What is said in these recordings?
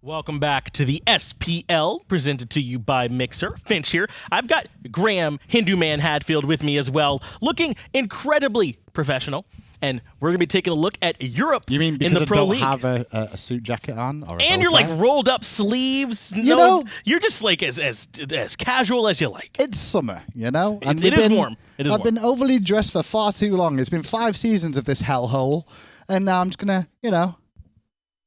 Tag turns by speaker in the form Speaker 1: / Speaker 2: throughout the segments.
Speaker 1: Welcome back to the SPL, presented to you by Mixer. Finch here. I've got Graham, Hindu Man Hadfield with me as well, looking incredibly professional. And we're going to be taking a look at Europe in the Pro League.
Speaker 2: You mean because I don't have a suit jacket on? Or
Speaker 1: and you're like rolled up sleeves.
Speaker 2: You know,
Speaker 1: you're just like as casual as you like.
Speaker 2: It's summer, you know?
Speaker 1: And it is warm.
Speaker 2: I've been overly dressed for far too long. It's been 5 seasons of this hellhole. And now I'm just going to,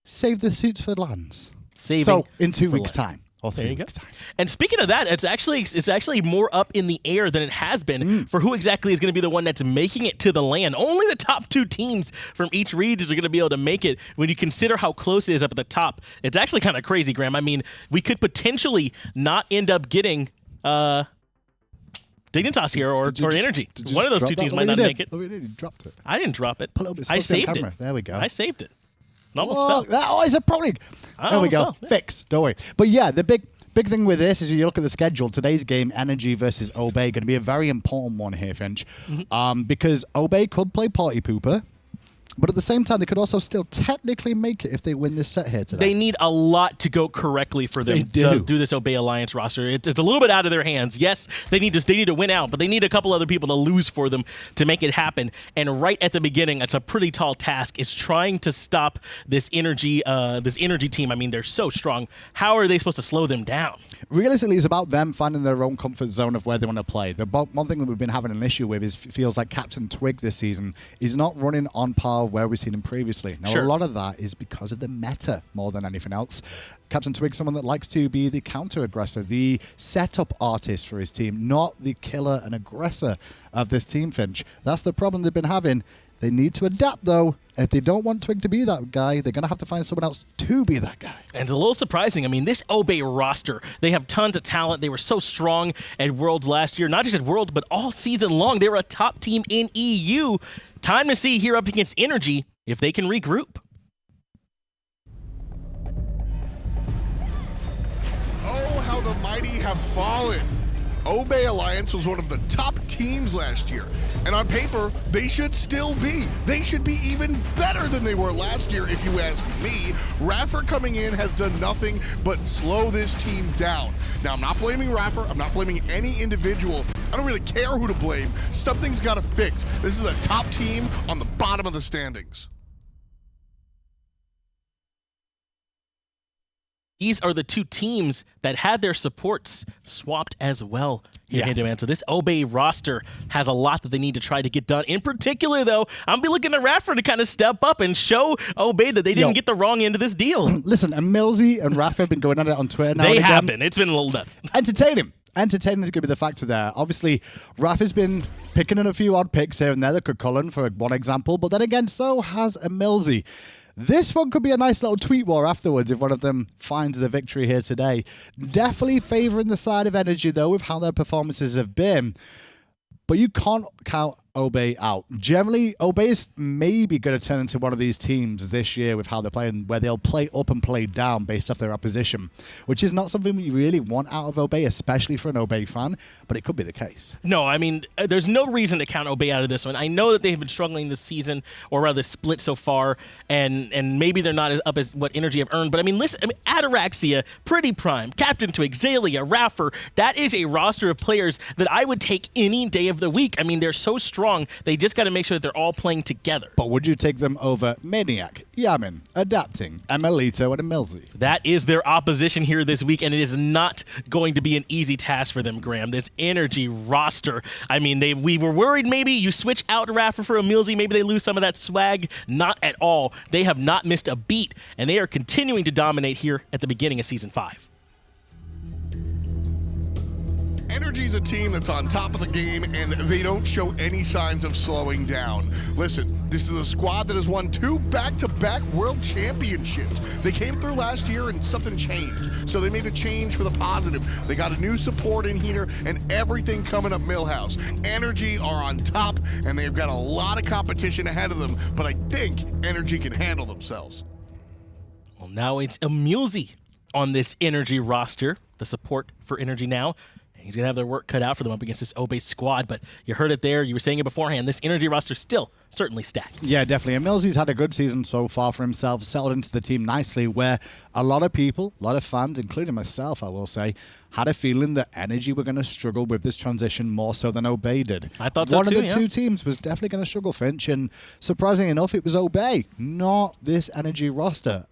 Speaker 2: save the suits for lands. So in 2 weeks' time. Or 3 weeks' time.
Speaker 1: And speaking of that, it's actually more up in the air than it has been for who exactly is going to be the one that's making it to the land. Only the top 2 teams from each region are going to be able to make it. When you consider how close it is up at the top, it's actually kind of crazy, Graham. I mean, we could potentially not end up getting Dignitas here or Energy. One of those 2 teams might not make it.
Speaker 2: Oh, you dropped it.
Speaker 1: I didn't drop it.
Speaker 2: I saved it. There we go.
Speaker 1: I saved it. Almost fell.
Speaker 2: Oh, it's a pro league. There we go.
Speaker 1: Yeah.
Speaker 2: Fixed. Don't worry. But yeah, the big thing with this is you look at the schedule. Today's game, NRG versus Obey, going to be a very important one here, Finch. Because Obey could play Party Pooper, but at the same time, they could also still technically make it if they win this set here today.
Speaker 1: They need a lot to go correctly for them to do this Obey Alliance roster. It's a little bit out of their hands. Yes, they need to win out, but they need a couple other people to lose for them to make it happen. And right at the beginning, it's a pretty tall task. Is trying to stop this energy team. I mean, they're so strong. How are they supposed to slow them down?
Speaker 2: Realistically, it's about them finding their own comfort zone of where they want to play. The one thing that we've been having an issue with is feels like CaptainTwig this season is not running on par where we've seen him previously. Now, a lot of that is because of the meta more than anything else. CaptainTwig, someone that likes to be the counter-aggressor, the setup artist for his team, not the killer and aggressor of this team, Finch. That's the problem they've been having. They need to adapt, though. If they don't want Twig to be that guy, they're going to have to find someone else to be that guy.
Speaker 1: And it's a little surprising. I mean, this Obey roster, they have tons of talent. They were so strong at Worlds last year. Not just at Worlds, but all season long. They were a top team in EU. Time to see here up against Energy if they can regroup.
Speaker 3: Oh, how the mighty have fallen. Obey Alliance was one of the top teams last year, and on paper, they should still be. They should be even better than they were last year, if you ask me. iRaffer coming in has done nothing but slow this team down. Now, I'm not blaming iRaffer. I'm not blaming any individual. I don't really care who to blame. Something's got to fix. This is a top team on the bottom of the standings.
Speaker 1: These are the 2 teams that had their supports swapped as well here, man. So this Obey roster has a lot that they need to try to get done. In particular, though, I'm be looking at iRaffer to kind of step up and show Obey that they didn't get the wrong end of this deal.
Speaker 2: Listen, EmilZy and Raffer have been going at it on Twitter now.
Speaker 1: They have been. It's been a little nuts.
Speaker 2: Entertaining is going to be the factor there. Obviously, Raffer's been picking in a few odd picks here and there that could Cullen, for one example, but then again, so has EmilZy. This one could be a nice little tweet war afterwards if one of them finds the victory here today. Definitely favoring the side of Energy, though, with how their performances have been. But you can't count Obey out. Generally, Obey is maybe going to turn into one of these teams this year with how they're playing, where they'll play up and play down based off their opposition, which is not something we really want out of Obey, especially for an Obey fan, but it could be the case.
Speaker 1: No, I mean, there's no reason to count Obey out of this one. I know that they've been struggling this season, or rather split so far, and maybe they're not as up as what Energy have earned, but I mean, listen, Ataraxia, PrettyPriMe, CaptainTwig, Xaliea, iRaffer, that is a roster of players that I would take any day of the week. I mean, they're so strong. They just got to make sure that they're all playing together.
Speaker 2: But would you take them over maniaKK, Yammyn, Adapting, emilitoo, and emilZy?
Speaker 1: That is their opposition here this week, and it is not going to be an easy task for them, Graham. This Energy roster. I mean, we were worried maybe you switch out iRaffer for emilZy, maybe they lose some of that swag. Not at all. They have not missed a beat, and they are continuing to dominate here at the beginning of Season 5.
Speaker 3: Energy's a team that's on top of the game, and they don't show any signs of slowing down. Listen, this is a squad that has won 2 back-to-back world championships. They came through last year and something changed, so they made a change for the positive. They got a new support in here and everything coming up Millhouse. Energy are on top, and they've got a lot of competition ahead of them, but I think Energy can handle themselves.
Speaker 1: Well, now it's emilZy on this Energy roster, the support for Energy now. He's going to have their work cut out for them up against this Obey squad, but you heard it there. You were saying it beforehand. This NRG roster still certainly stacked.
Speaker 2: Yeah, definitely. EmilZy's had a good season so far for himself, settled into the team nicely, where a lot of people, a lot of fans, including myself, I will say, had a feeling that NRG were going to struggle with this transition more so than Obey did.
Speaker 1: I thought so
Speaker 2: One
Speaker 1: too,
Speaker 2: of the two teams was definitely going to struggle, Finch, and surprisingly enough, it was Obey, not this NRG roster.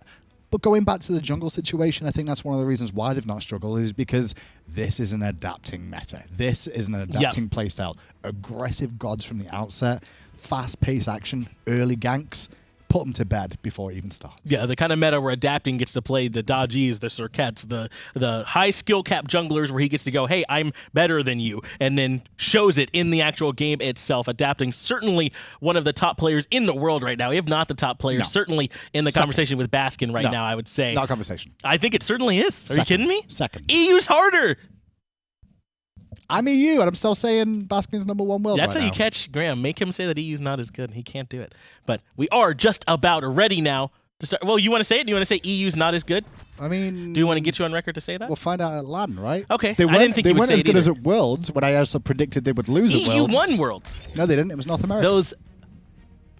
Speaker 2: But going back to the jungle situation, I think that's one of the reasons why they've not struggled, is because this is an adapting meta. This is an adapting playstyle. Aggressive gods from the outset, fast-paced action, early ganks. Put them to bed before it even starts.
Speaker 1: Yeah, the kind of meta where adapting gets to play the Dodgies, the Circuits, the high skill cap junglers where he gets to go, hey, I'm better than you, and then shows it in the actual game itself. Adapting, certainly one of the top players in the world right now, if not the top player, certainly in the conversation with Baskin right now, I would say.
Speaker 2: Not a conversation.
Speaker 1: I think it certainly is. Are you kidding me?
Speaker 2: Second.
Speaker 1: EU's harder.
Speaker 2: I'm EU, and I'm still saying Baskin's #1 world.
Speaker 1: That's
Speaker 2: right
Speaker 1: how you
Speaker 2: now.
Speaker 1: catch Graham. Make him say that EU's not as good. He can't do it. But we are just about ready now to start. Well, you want to say it? Do you want to say EU's not as good?
Speaker 2: I mean,
Speaker 1: Do you want to get you on record to say that?
Speaker 2: We'll find out at LAN, right?
Speaker 1: Okay.
Speaker 2: They
Speaker 1: I didn't think you would
Speaker 2: weren't
Speaker 1: say
Speaker 2: as
Speaker 1: it
Speaker 2: good as
Speaker 1: either.
Speaker 2: at Worlds when I also predicted they would lose at
Speaker 1: EU
Speaker 2: Worlds.
Speaker 1: won Worlds.
Speaker 2: No, they didn't. It was North America.
Speaker 1: Those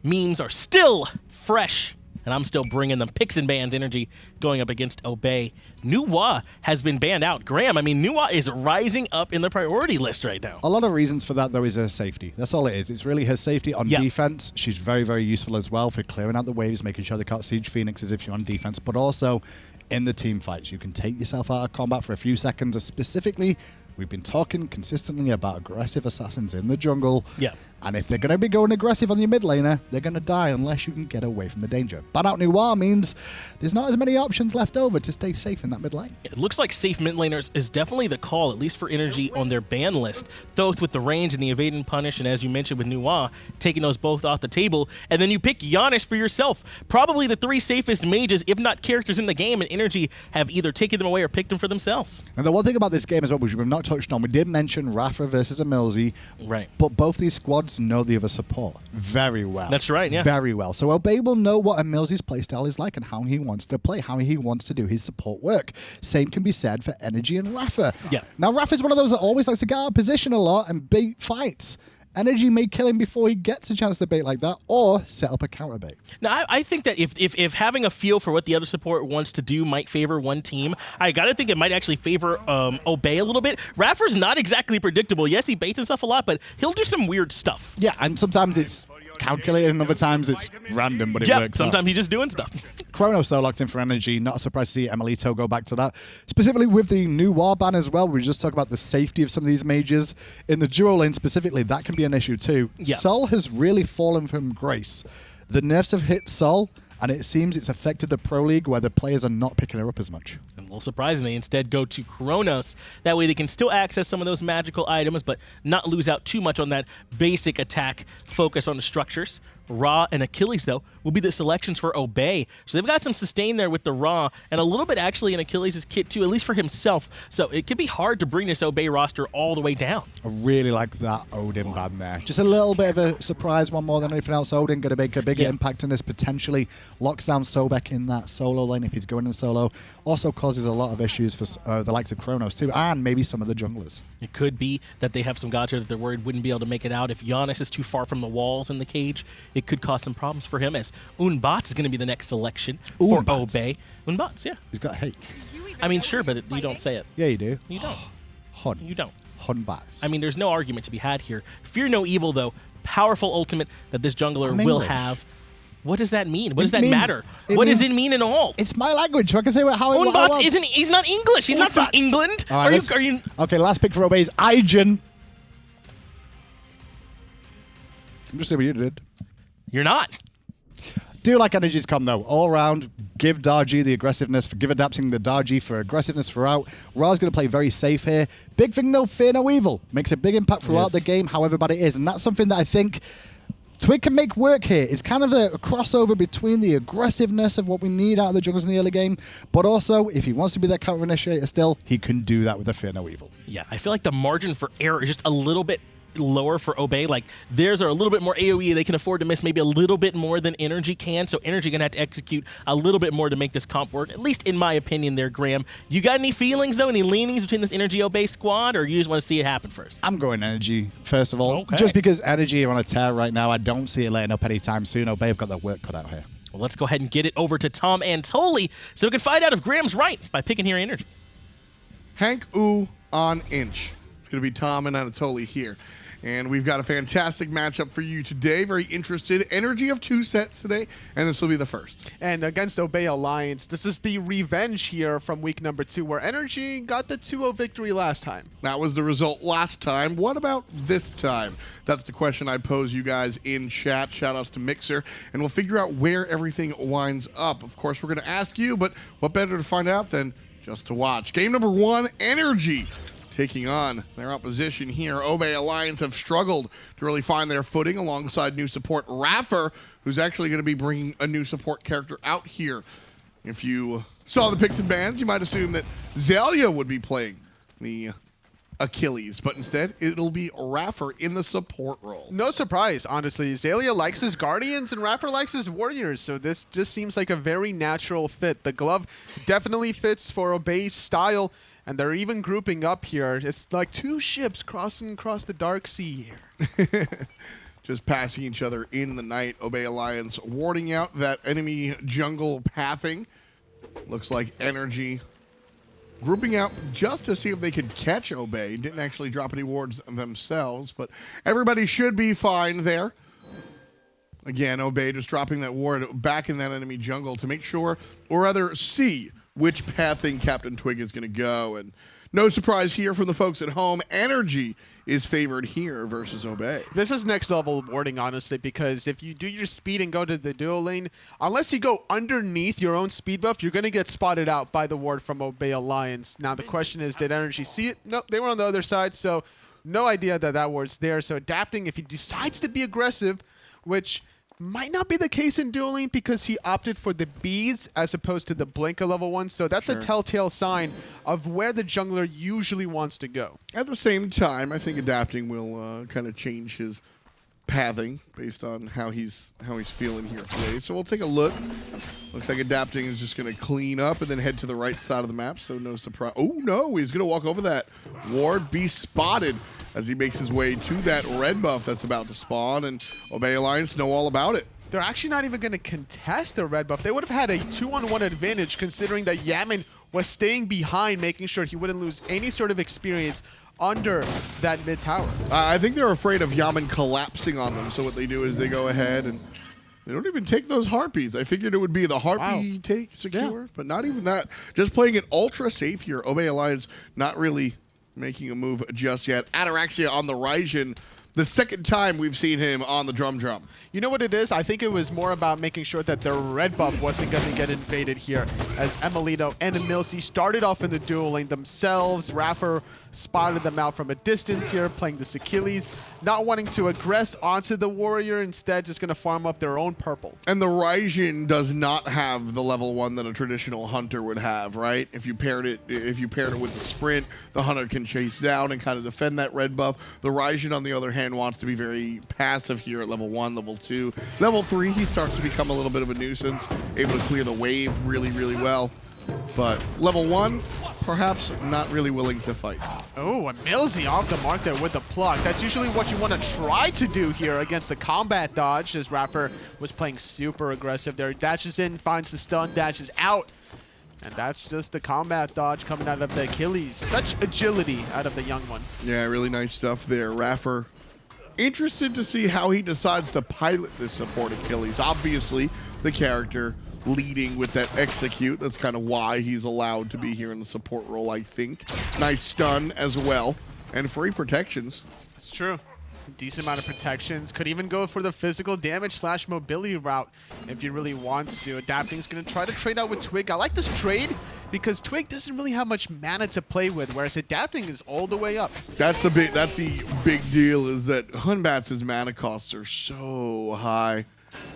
Speaker 1: memes are still fresh, and I'm still bringing them. Picks and bans energy going up against Obey. Nuwa has been banned out. Graham, I mean, Nuwa is rising up in the priority list right now.
Speaker 2: A lot of reasons for that, though, is her safety. That's all it is. It's really her safety on defense. She's very, very useful as well for clearing out the waves, making sure they can't siege Phoenixes if you're on defense, but also in the team fights. You can take yourself out of combat for a few seconds. Specifically, we've been talking consistently about aggressive assassins in the jungle.
Speaker 1: Yeah.
Speaker 2: And if they're going to be going aggressive on your mid laner, they're going to die unless you can get away from the danger. Ban out Nuwa means there's not as many options left over to stay safe in that mid lane.
Speaker 1: It looks like safe mid laners is definitely the call, at least for energy on their ban list. Both with the range and the evade and punish, and as you mentioned with Nuwa, taking those both off the table. And then you pick Janus for yourself. Probably the 3 safest mages, if not characters in the game, and energy have either taken them away or picked them for themselves.
Speaker 2: And the one thing about this game as well, which we've not touched on, we did mention iRaffer versus EmilZy.
Speaker 1: Right.
Speaker 2: But both these squads know the other support very well.
Speaker 1: That's right, yeah.
Speaker 2: Very well. So Obey will know what EmilZy's playstyle is like and how he wants to play, how he wants to do his support work. Same can be said for NRG and iRaffer.
Speaker 1: Yeah.
Speaker 2: Now, iRaffer's one of those that always likes to get out of position a lot and bait fights. NRG may kill him before he gets a chance to bait like that, or set up a counter bait.
Speaker 1: Now, I think that if having a feel for what the other support wants to do might favor one team, I gotta think it might actually favor Obey a little bit. Raffer's not exactly predictable. Yes, he baits himself a lot, but he'll do some weird stuff.
Speaker 2: Yeah, and sometimes it's calculated, and other times it's random, but it works
Speaker 1: sometimes
Speaker 2: out.
Speaker 1: he's just doing stuff.
Speaker 2: Chronos, though, locked in for NRG. Not a surprise to see emilitoo go back to that. Specifically with the new war ban as well, we just talk about the safety of some of these mages. In the duo lane specifically, that can be an issue too.
Speaker 1: Yeah.
Speaker 2: Sol has really fallen from grace. The nerfs have hit Sol, and it seems it's affected the Pro League where the players are not picking her up as much.
Speaker 1: And a little surprising, they instead go to Chronos. That way they can still access some of those magical items, but not lose out too much on that basic attack focus on the structures. Ra and Achilles, though, will be the selections for Obey. So they've got some sustain there with the Ra, and a little bit actually in Achilles' kit too, at least for himself. So it could be hard to bring this Obey roster all the way down.
Speaker 2: I really like that Odin ban there. Just a little bit of a surprise one more than anything else. Odin going to make a bigger impact in this, potentially locks down Sobek in that solo lane if he's going in solo. Also causes a lot of issues for the likes of Chronos too, and maybe some of the junglers.
Speaker 1: It could be that they have some gods here that they're worried wouldn't be able to make it out. If Janus is too far from the walls in the cage, it could cause some problems for him, as Batz is going to be the next selection for Obey. Batz, yeah.
Speaker 2: He's got hate.
Speaker 1: I mean, sure, but you don't say it.
Speaker 2: Yeah, you do.
Speaker 1: You don't.
Speaker 2: Hun.
Speaker 1: You don't.
Speaker 2: Batz.
Speaker 1: I mean, there's no argument to be had here. Fear no evil, though. Powerful ultimate that this jungler will have. What does that mean? What does that matter? What does it mean at all?
Speaker 2: It's my language. So I can say how it
Speaker 1: Batz isn't. He's not English. He's not from England.
Speaker 2: All right,
Speaker 1: are you?
Speaker 2: Okay, last pick for Obey is Raijin. I'm just saying what you did.
Speaker 1: You're not.
Speaker 2: Do like NRG's come though. All around, give Darji the aggressiveness, give adapting the Darji for aggressiveness throughout. Ra's going to play very safe here. Big thing though, fear no evil. Makes a big impact throughout the game, however bad it is. And that's something that I think Twig can make work here. It's kind of a crossover between the aggressiveness of what we need out of the junglers in the early game, but also, if he wants to be that counter initiator still, he can do that with the Fear No Evil.
Speaker 1: Yeah, I feel like the margin for error is just a little bit lower for Obey. Like, theirs are a little bit more AoE. They can afford to miss maybe a little bit more than NRG can, so NRG going to have to execute a little bit more to make this comp work, at least in my opinion there, Graham. You got any feelings, though, any leanings between this NRG Obey squad, or you just want to see it happen first?
Speaker 2: I'm going NRG, first of all.
Speaker 1: Okay.
Speaker 2: Just because NRG are on a tear right now, I don't see it letting up anytime soon. Obey have got their work cut out here.
Speaker 1: Well, let's go ahead and get it over to Tom Antoli so we can find out if Graham's right by picking here NRG.
Speaker 3: Hank Oo on Inch. It's going to be Tom and Anatoly here. And we've got a fantastic matchup for you today. Very interested. Energy of 2 sets today, and this will be the first.
Speaker 4: And against Obey Alliance, this is the revenge here from week number 2, where Energy got the 2-0 victory last time.
Speaker 3: That was the result last time. What about this time? That's the question I pose you guys in chat. Shoutouts to Mixer, and we'll figure out where everything winds up. Of course, we're going to ask you, but what better to find out than just to watch? Game number 1, Energy taking on their opposition here. Obey Alliance have struggled to really find their footing alongside new support iRaffer, who's actually going to be bringing a new support character out here. If you saw the picks and bans, you might assume that Xaliea would be playing the Achilles, but instead it'll be iRaffer in the support role.
Speaker 4: No surprise, honestly. Xaliea likes his Guardians and Raffer likes his Warriors, so this just seems like a very natural fit. The glove definitely fits for Obey's style, and they're even grouping up here. It's like 2 ships crossing across the Dark Sea here.
Speaker 3: Just passing each other in the night. Obey Alliance warding out that enemy jungle pathing. Looks like Energy grouping out just to see if they could catch Obey. Didn't actually drop any wards themselves, but everybody should be fine there. Again, Obey just dropping that ward back in that enemy jungle to make sure, or rather see, which pathing CaptainTwig is going to go. And no surprise here from the folks at home, Energy is favored here versus Obey.
Speaker 4: This is next level warding, honestly, because if you do your speed and go to the duo lane, unless you go underneath your own speed buff, you're going to get spotted out by the ward from Obey Alliance. Now, the question is, did Energy see it? Nope, they were on the other side, so no idea that that ward's there. So adapting, if he decides to be aggressive, which might not be the case in dueling because he opted for the beads as opposed to the Blinka level 1. So that's a telltale sign of where the jungler usually wants to go.
Speaker 3: At the same time, I think adapting will kind of change his pathing based on how he's feeling here today. So we'll take a look. Looks like adapting is just going to clean up and then head to the right side of the map. So no surprise. Oh no, he's going to walk over that ward, be spotted as he makes his way to that red buff that's about to spawn, and Obey Alliance know all about it.
Speaker 4: They're actually not even going to contest the red buff. They would have had a 2-on-1 advantage considering that Yammyn was staying behind, making sure he wouldn't lose any sort of experience under that mid tower.
Speaker 3: I think they're afraid of Yammyn collapsing on them, so what they do is they go ahead and they don't even take those harpies. I figured it would be the harpy take secure, but not even that. Just playing it ultra safe here. Obey Alliance not really making a move just yet. Ataraxia on the Raijin. The second time we've seen him on the drum.
Speaker 4: You know what it is? I think it was more about making sure that their red buff wasn't going to get invaded here, as emilitoo and emilZy started off in the duel lane themselves. iRaffer spotted them out from a distance here, playing this Achilles, not wanting to aggress onto the warrior, instead just going to farm up their own purple.
Speaker 3: And the Raijin does not have the level 1 that a traditional hunter would have, right? If you paired it with the sprint, the hunter can chase down and kind of defend that red buff. The Raijin, on the other hand, wants to be very passive here at level 1, level 2. Level 3, he starts to become a little bit of a nuisance, able to clear the wave really, really well. But level 1, perhaps not really willing to fight.
Speaker 4: Oh, emilZy off the mark there with the pluck. That's usually what you want to try to do here against the combat dodge, as iRaffer was playing super aggressive there. Dashes in, finds the stun, dashes out. And that's just the combat dodge coming out of the Achilles. Such agility out of the young one.
Speaker 3: Yeah, really nice stuff there. iRaffer, interested to see how he decides to pilot this support Achilles. Obviously, the character leading with that execute. That's kind of why he's allowed to be here in the support role, I think. Nice stun as well, and free protections.
Speaker 4: It's true. Decent amount of protections. Could even go for the physical damage / mobility route if he really wants to. Adapting's going to try to trade out with Twig. I like this trade because Twig doesn't really have much mana to play with, whereas Adapting is all the way up.
Speaker 3: That's the big deal, is that Hunbatz's mana costs are so high.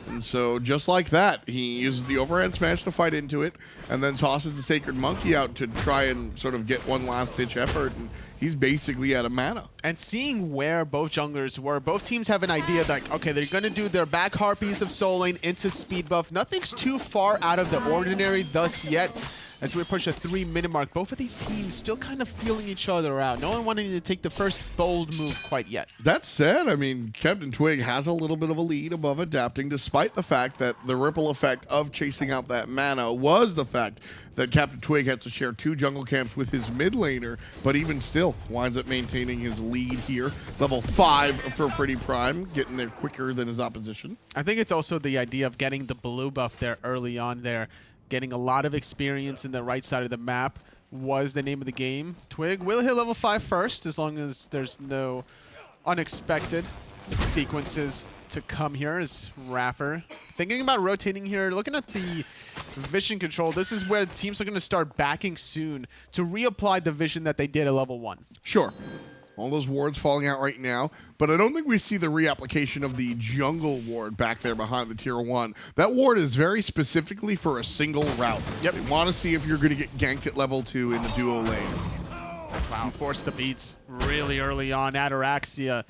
Speaker 3: And so just like that, he uses the overhand smash to fight into it, and then tosses the Sacred Monkey out to try and sort of get one last-ditch effort, and he's basically out of mana.
Speaker 4: And seeing where both junglers were, both teams have an idea that, okay, they're going to do their back harpies of Soul Lane into speed buff. Nothing's too far out of the ordinary thus yet. As we approach the 3-minute mark, both of these teams still kind of feeling each other out. No one wanting to take the first bold move quite yet.
Speaker 3: That said, I mean, CaptainTwig has a little bit of a lead above adapting, despite the fact that the ripple effect of chasing out that mana was the fact that CaptainTwig had to share 2 jungle camps with his mid laner, but even still winds up maintaining his lead here. Level 5 for PrettyPriMe, getting there quicker than his opposition.
Speaker 4: I think it's also the idea of getting the blue buff there early on there. Getting a lot of experience in the right side of the map was the name of the game. Twig will hit level 5 first, as long as there's no unexpected sequences to come here. As iRaffer thinking about rotating here, looking at the vision control, this is where teams are going to start backing soon to reapply the vision that they did at level 1.
Speaker 3: Sure. All those wards falling out right now, but I don't think we see the reapplication of the jungle ward back there behind the tier 1. That ward is very specifically for a single route.
Speaker 4: Yep.
Speaker 3: They want to see if you're going to get ganked at level 2 in the duo lane.
Speaker 4: Wow, forced the beats really early on. Ataraxia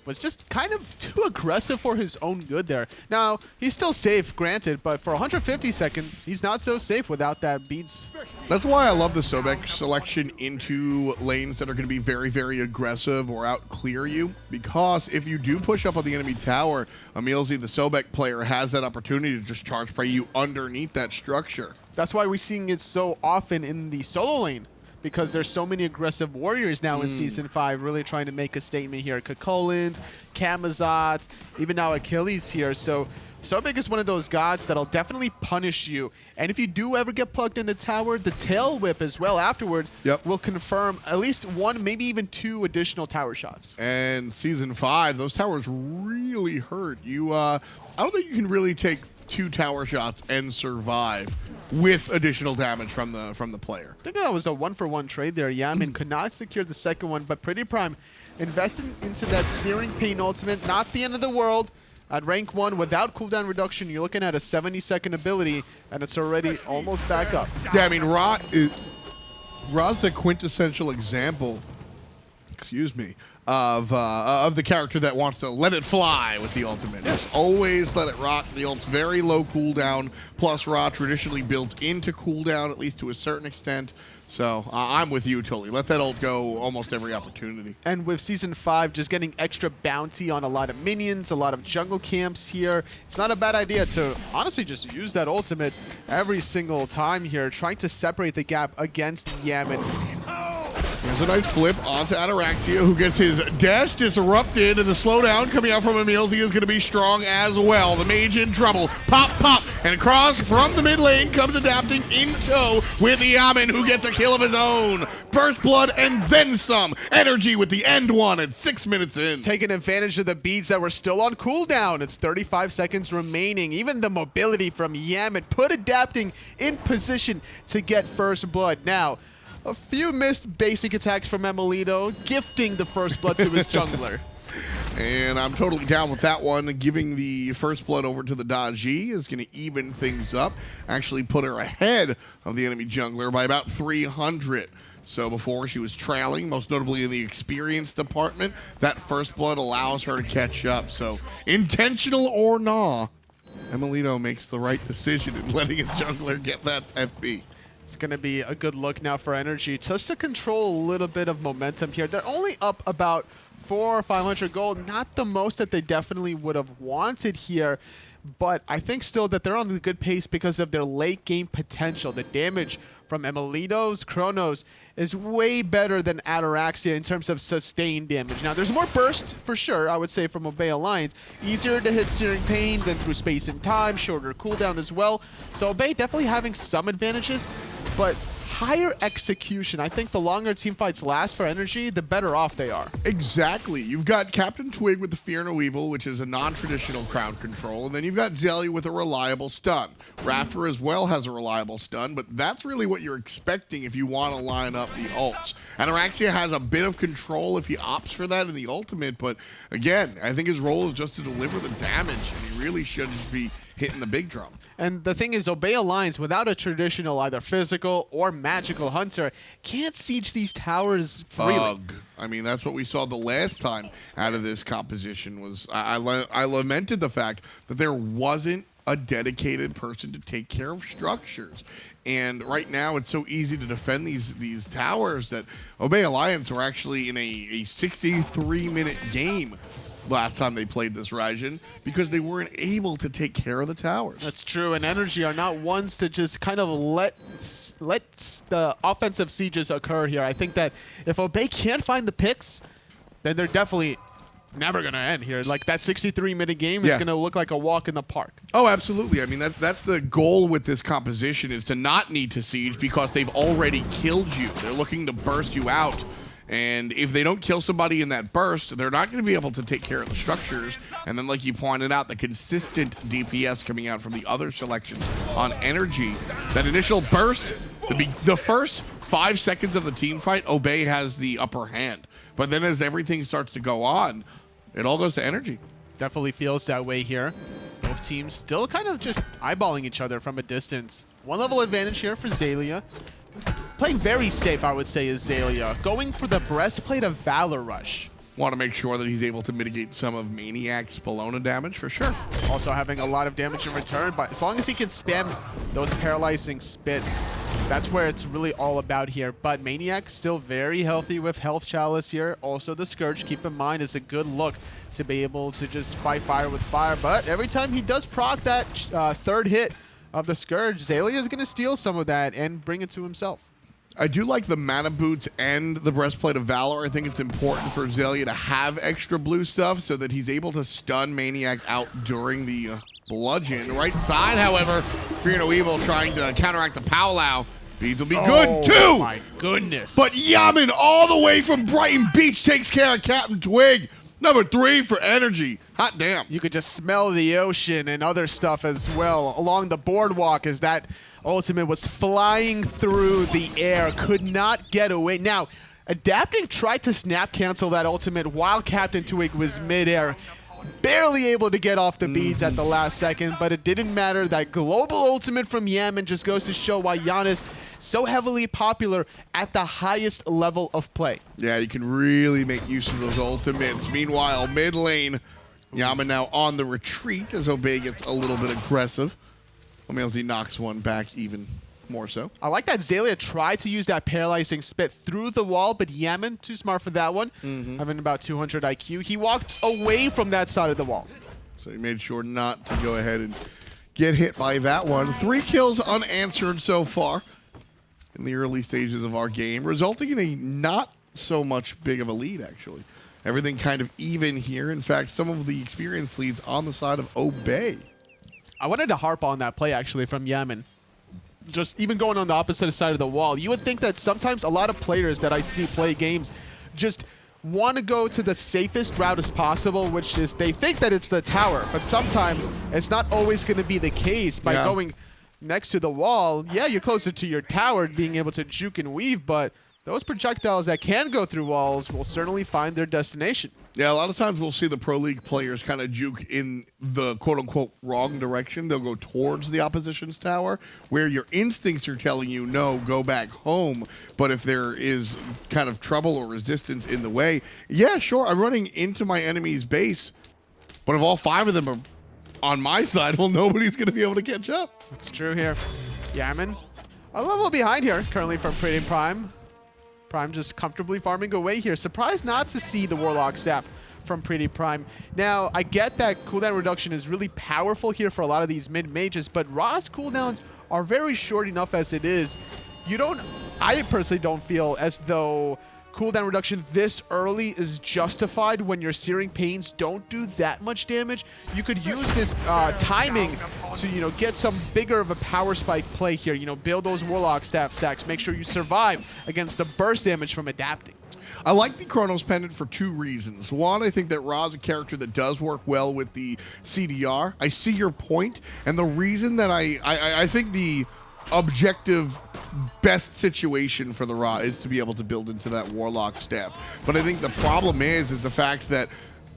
Speaker 4: was just kind of too aggressive for his own good there. Now, he's still safe, granted, but for 150 seconds, he's not so safe without that beats.
Speaker 3: That's why I love the Sobek selection into lanes that are going to be very, very aggressive or out clear you, because if you do push up on the enemy tower, EmilZy, the Sobek player, has that opportunity to just charge spray you underneath that structure.
Speaker 4: That's why we're seeing it so often in the solo lane, because there's so many aggressive warriors now in Season 5 really trying to make a statement here. Kakolins, Camazotz, even now Achilles here. So Sobek is one of those gods that'll definitely punish you. And if you do ever get plugged in the tower, the tail whip as well afterwards will confirm at least 1, maybe even 2 additional tower shots.
Speaker 3: And Season 5, those towers really hurt. I don't think you can really take 2 tower shots and survive with additional damage from the player.
Speaker 4: I think that was a 1-for-1 trade there. Yammyn could not secure the second one, but PrettyPriMe invested into that Searing Pain ultimate. Not the end of the world. At rank 1, without cooldown reduction, you're looking at a 70-second ability, and it's already almost back up.
Speaker 3: Yeah, I mean, Ra's the quintessential example, of the character that wants to let it fly with the ultimate. Just always let it rock. The ult's very low cooldown, plus Ra traditionally builds into cooldown, at least to a certain extent. So I'm with you, totally. Let that ult go almost every opportunity.
Speaker 4: And with Season 5 just getting extra bounty on a lot of minions, a lot of jungle camps here, it's not a bad idea to honestly just use that ultimate every single time here, trying to separate the gap against Yammyn.
Speaker 3: There's a nice flip onto Ataraxia, who gets his dash disrupted, and the slowdown coming out from EmilZy is going to be strong as well. The mage in trouble. Pop, pop, and across from the mid lane comes adapting in tow with Yammyn, who gets a kill of his own. First blood and then some. NRG with the end one at 6 minutes in.
Speaker 4: Taking advantage of the beads that were still on cooldown. It's 35 seconds remaining. Even the mobility from Yammyn put adapting in position to get first blood. Now, a few missed basic attacks from emilitoo, gifting the first blood to his jungler.
Speaker 3: And I'm totally down with that one. Giving the first blood over to the Daji is going to even things up. Actually put her ahead of the enemy jungler by about 300. So before she was trailing, most notably in the experience department, that first blood allows her to catch up. So intentional or not, emilitoo makes the right decision in letting his jungler get that FB.
Speaker 4: It's going to be a good look now for NRG, just to control a little bit of momentum here. They're only up about 400 or 500 gold, not the most that they definitely would have wanted here, but I think still that they're on a good pace because of their late game potential. The damage from emilitoo's Chronos is way better than Ataraxia in terms of sustained damage. Now, there's more burst, for sure, I would say, from Obey Alliance. Easier to hit Searing Pain than through space and time, shorter cooldown as well. So Obey definitely having some advantages, but higher execution. I think the longer team fights last for NRG, the better off they are.
Speaker 3: Exactly. You've got CaptainTwig with the Fear No Evil, which is a non-traditional crowd control, and then you've got Xaliea with a reliable stun. iRaffer as well has a reliable stun, but that's really what you're expecting if you want to line up the ults. Ataraxia has a bit of control if he opts for that in the ultimate, but again, I think his role is just to deliver the damage, and he really should just be hitting the big drum.
Speaker 4: And the thing is, Obey Alliance, without a traditional either physical or magical hunter, can't siege these towers freely.
Speaker 3: I mean, that's what we saw the last time out of this composition. Was I lamented the fact that there wasn't a dedicated person to take care of structures. And right now, it's so easy to defend these towers that Obey Alliance were actually in a 63-minute game last time they played this Raijin because they weren't able to take care of the towers.
Speaker 4: That's true, and NRG are not ones to just kind of let the offensive sieges occur here. I think that if Obey can't find the picks, then they're definitely never going to end here. Like, that 63-minute game is going to look like a walk in the park.
Speaker 3: Oh, absolutely. I mean, that's the goal with this composition, is to not need to siege because they've already killed you. They're looking to burst you out. And if they don't kill somebody in that burst, they're not going to be able to take care of the structures. And then, like you pointed out, the consistent DPS coming out from the other selections on NRG. That initial burst, the first 5 seconds of the team fight, Obey has the upper hand. But then as everything starts to go on, it all goes to NRG.
Speaker 4: Definitely feels that way here. Both teams still kind of just eyeballing each other from a distance. One level advantage here for Xaliea. Playing very safe, I would say, is Xaliea. Going for the breastplate of Valor Rush.
Speaker 3: Want to make sure that he's able to mitigate some of maniaK's Bellona damage, for sure.
Speaker 4: Also having a lot of damage in return, but as long as he can spam those paralyzing spits, that's where it's really all about here. But maniaK still very healthy with Health Chalice here. Also the Scourge, keep in mind, is a good look to be able to just fight fire with fire. But every time he does proc that third hit of the Scourge, Xaliea is going to steal some of that and bring it to himself.
Speaker 3: I do like the mana boots and the breastplate of Valor. I think it's important for Xaliea to have extra blue stuff so that he's able to stun maniaK out during the bludgeon. Right side, however, Fear No Evil trying to counteract the Powwow. Beads will be good too.
Speaker 4: Oh my goodness!
Speaker 3: But Yammyn, all the way from Brighton Beach, takes care of CaptainTwig. Number 3 for NRG. Hot damn.
Speaker 4: You could just smell the ocean and other stuff as well along the boardwalk as that ultimate was flying through the air, could not get away. Now, Adapting tried to snap cancel that ultimate while CaptainTwig was midair. Barely able to get off the beads at the last second, but it didn't matter. That global ultimate from Yammyn just goes to show why Janus so heavily popular at the highest level of play.
Speaker 3: Yeah, you can really make use of those ultimates. Meanwhile, mid lane, Yammyn now on the retreat as Obey gets a little bit aggressive. emilZy knocks one back even more so.
Speaker 4: I like that Xaliea tried to use that paralyzing spit through the wall, but Yammyn, too smart for that one. Having about 200 IQ. He walked away from that side of the wall.
Speaker 3: So he made sure not to go ahead and get hit by that one. 3 kills unanswered so far in the early stages of our game, resulting in a not so much big of a lead, actually. Everything kind of even here. In fact, some of the experience leads on the side of Obey.
Speaker 4: I wanted to harp on that play, actually, from Yammyn. Just even going on the opposite side of the wall. You would think that sometimes a lot of players that I see play games just want to go to the safest route as possible, which is they think that it's the tower, but sometimes it's not always going to be the case by going next to the wall. Yeah, you're closer to your tower, being able to juke and weave, but those projectiles that can go through walls will certainly find their destination.
Speaker 3: Yeah, a lot of times we'll see the Pro League players kind of juke in the quote-unquote wrong direction. They'll go towards the opposition's tower, where your instincts are telling you, no, go back home. But if there is kind of trouble or resistance in the way, yeah, sure, I'm running into my enemy's base. But if all 5 of them are on my side, well, nobody's going to be able to catch up.
Speaker 4: That's true here. Yammyn, a level behind here, currently from PrettyPriMe. Prime just comfortably farming away here. Surprised not to see the Warlock staff from PrettyPriMe. Now, I get that cooldown reduction is really powerful here for a lot of these mid-mages, but Ra's cooldowns are very short enough as it is. I personally don't feel as though cooldown reduction this early is justified when your Searing Pains don't do that much damage. You could use this timing to, you know, get some bigger of a power spike play here. You know, build those Warlock staff stacks. Make sure you survive against the burst damage from adapting.
Speaker 3: I like the Chronos pendant for two reasons. One, I think that Ra's a character that does work well with the CDR. I see your point, and the reason that I think the objective best situation for the Ra is to be able to build into that Warlock staff. But I think the problem is the fact that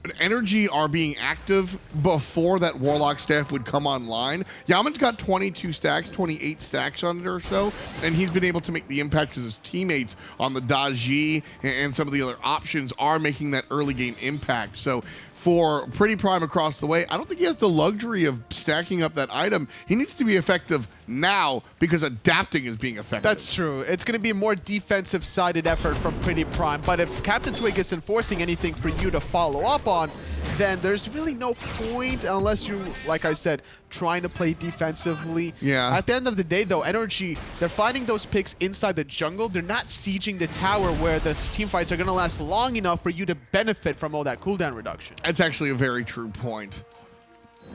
Speaker 3: NRG are being active before that Warlock staff would come online. Yammyn's got 22 stacks, 28 stacks on it or so, and he's been able to make the impact because his teammates on the Daji and some of the other options are making that early game impact. So for PrettyPriMe across the way, I don't think he has the luxury of stacking up that item. He needs to be effective now because adapting is being effective.
Speaker 4: That's true. It's going to be a more defensive-sided effort from PrettyPriMe, but if CaptainTwig is enforcing anything for you to follow up on, then there's really no point unless you, like I said, trying to play defensively.
Speaker 3: Yeah.
Speaker 4: At the end of the day, though, NRG, they're finding those picks inside the jungle. They're not sieging the tower where the team fights are going to last long enough for you to benefit from all that cooldown reduction.
Speaker 3: That's actually a very true point.